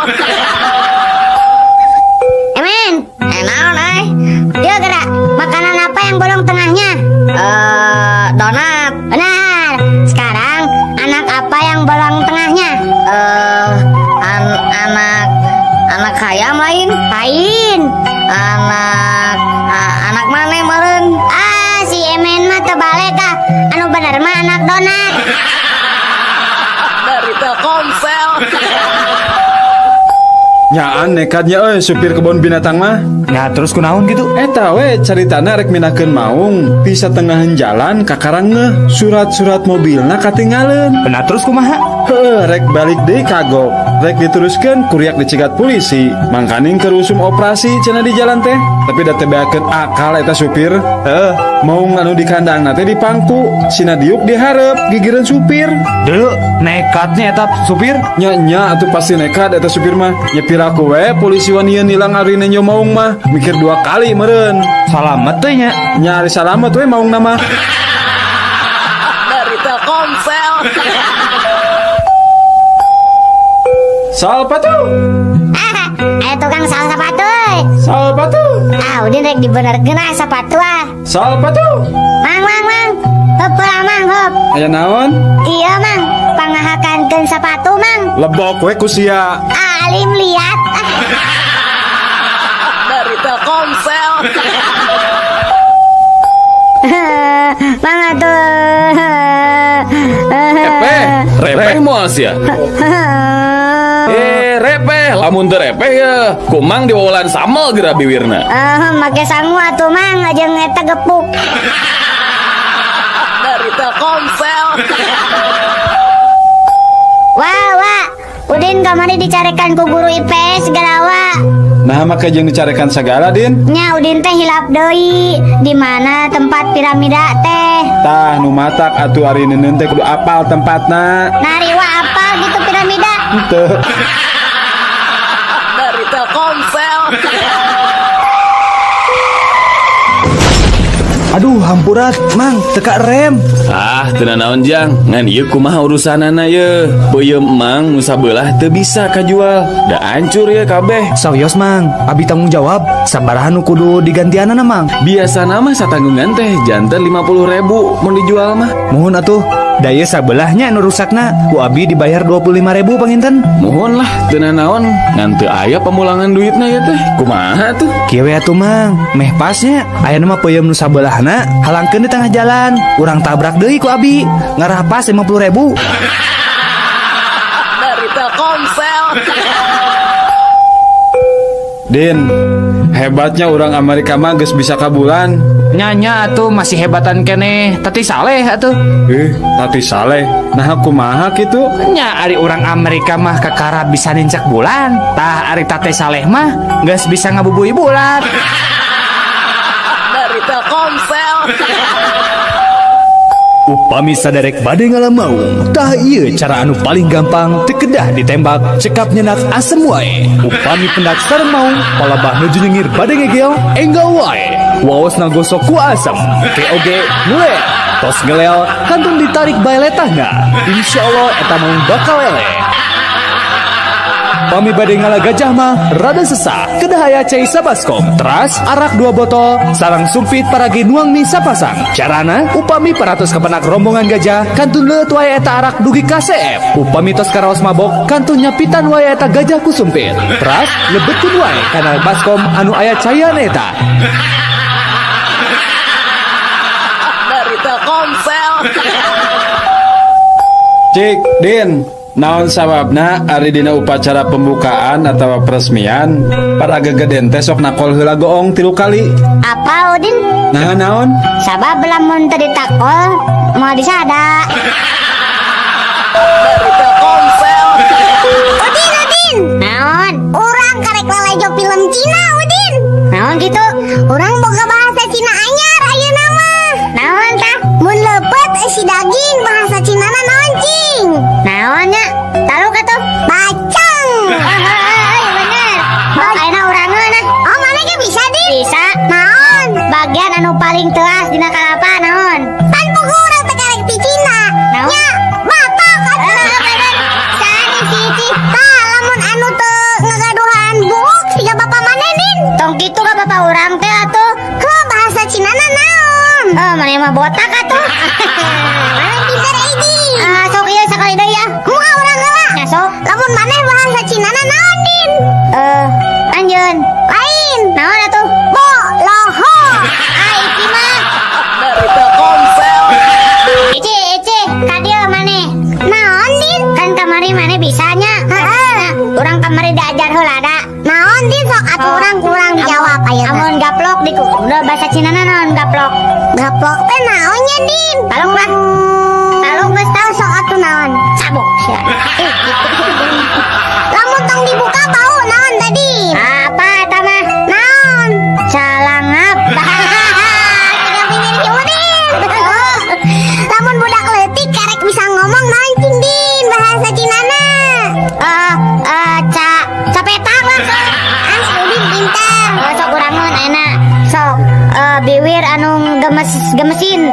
Emen, naon Dia gerak. Makanan apa yang bolong tengahnya? Donat. Benar. Sekarang anak apa yang bolong tengahnya? Anak hayam lain. Lain. Anak mana meureun? Si Emen mah teu balik ah. Anu bener mah anak donat. Dari Telkomsel. Nyaan nekatnya supir kebun binatang mah. Nah, terus kunaon gitu? Eta we caritana rek minakeun maung bisa tengahan jalan kakarang ngeh surat-surat mobilna katinggalin. Benar terus kumaha? Rek balik deui kagok. Rek diteruskeun kuriak dicegat polisi. Mangkaning kerusum operasi cenah di jalan teh. Tapi da teu beakeun akal eta supir. Maung anu di kandangna teh dipangku. Sina diuk dihareup gigireun supir. Deu, nekatnya eta supir. Nya atuh pasti nekat eta supir mah. Nyepir aku we polisi wanian nilang arina nyo maung mah mikir 2 kali meureun. Salamet teh nya. Nyari salamet we maung nama. Dari Telkomsel. Salpatu. Ayo tukang sal sepatu. Salpatu. Udin rek dibenerkeun sepatu ah. Salpatu. Mang. Heup lah, Mang, heup. Aya naon? Iya, Mang. Pangahakankeun sepatu, Mang. Lebok we ku sia. Alim lihat. Dari Telkomsel. Mang atuh. Repeh moal sia. Repeh lamun terepeh ya kumang diwawalan sama geura biwirna. Make sangu atuh mang aja ngeta gepuk. Dari Telkomsel. Wah, Udin kamari dicarekan ku guru IPS garawa. Nah maka jeung dicarikan sagala Din. Nya Udin teh hilap deui di mana tempat piramida teh. Tah nu matak atuh ari neuneun teh kudu apal tempatna. Nariwa apa gitu piramida? Henteu. Dari Telkomsel. Aduh hampurat mang teka rem. Teu naon jang, ngan ieu kumaha urusanana ye. Peuyeum mang nu sabelah teu bisa kajual. Da hancur ye kabeh. Sawios mang, abi tanggung jawab. Sabaraha nu kudu digantianana mang? Biasana mah satanggungan teh janten 50.000 mun dijual mah. Mohon atuh. Daya sabelahnya nu rusakna, ku abi dibayar 25.000 panginten. Mohon lah, teu naon, ngan teu aya pemulangan duitna ya teh. Kumaha tuh? Kieu we atuh mang, meh pasnya aya mah peuyeum nu sabelahna halangkeun di tengah jalan. Urang tabrak deui ku abi, ngarah pas 50.000. Dari Telkomsel. Din, hebatnya orang Amerika mah geus bisa kabulan. Nyanya atuh masih hebatan keneh, tati saleh atuh. Tati saleh. Nah kumaha kitu? Nya ari orang Amerika mah kakara bisa nincak bulan. Tah ari tate saleh mah geus bisa ngabubui bulan. Dari Telkomsel. Upami saderek bade ngalamun, tah ieu cara anu paling gampang teu kedah ditembak cekap nyenak asem wae. Upami pendak saremaung palabah nuju nyengir bade ngegeo enggal wae. Waos nagosok ku asem, ke oge mulai tos ngelel kantun ditarik bae letahna. Insyaallah eta mah bakal lele. Upami bade ngala gajah mah rada sesak, kedah aya cai sabaskom, teras arak 2 botol, sarang sumpit paragi nuang mie sapasang. Carana, upami paratos kepenak rombongan gajah, kantun leut wae eta arak dugi ka CF. Upami tos karaos mabok, kantun nyapitan wae eta gajah ku sumpit. Teras lebetkeun wae kana baskom anu aya caian eta. Dari Telkomsel. Cik, Din, naon sababna ari dina upacara pembukaan atau peresmian para gegeden teh sok nakol heula goong 3 kali. Apa Udin? Nah naon? Sabab lamun teu ditakol moal disada. Dari Telkomsel. Udin. Naon? Urang karek lalajo film Cina, Udin. Naon gitu? Urang boga bahasa Cina anyar ayeuna mah. Naon tah? Mun leupeut si daging bahasa Cinana naon cing? Naonnya? Tahu katuh? Bacang. Iya bener. Ayeuna urangeun nah. Oh, mana ge bisa, Din? Bisa. Naon? Bagian anu paling teuas dina kalapa naon? Pan pugu urang teh karek ti Cina. Nya, batok atuh. Sani siji. Tah, lamun anu teu ngagaduhan buuk siga bapa manenin. Tong kitu ka bapa urang teh atuh. Ke bahasa Cinana naon? Maneh mah botak atuh. Mana pinter Edi. Sok ieu sakali deui ya. Kumaha urang heula? Nya sok. Lamun maneh bahasa Cinana naon, Din? Anjeun. Lain. Naon atuh? Bo loho. Iki mah Dari Telkomsel. Ece, kadieu maneh. Naon, Din? Kan kamari maneh bisanya. Heeh. Urang kamari diajar heula da. Naon, Din? Sok atuh urang kurang dijawab ayeuna. Amun gaplok di udah bahasa Cinana naon gaplok? Gaplok teh naonnya, Din? Talung mah. Talung geus tau sok atuh naon? Cabuk sia. Lamun tong dibuka bau naon tadi? Apa eta mah? Naon? Calangap. Tinggal pinggir si Udin. Lamun budak leutik karek bisa ngomong naon cing, Din bahasa Cinana? Capetang lah sok. Si Udin pintar. Sok urangeun ayeuna. Sok biwir anu gemesin.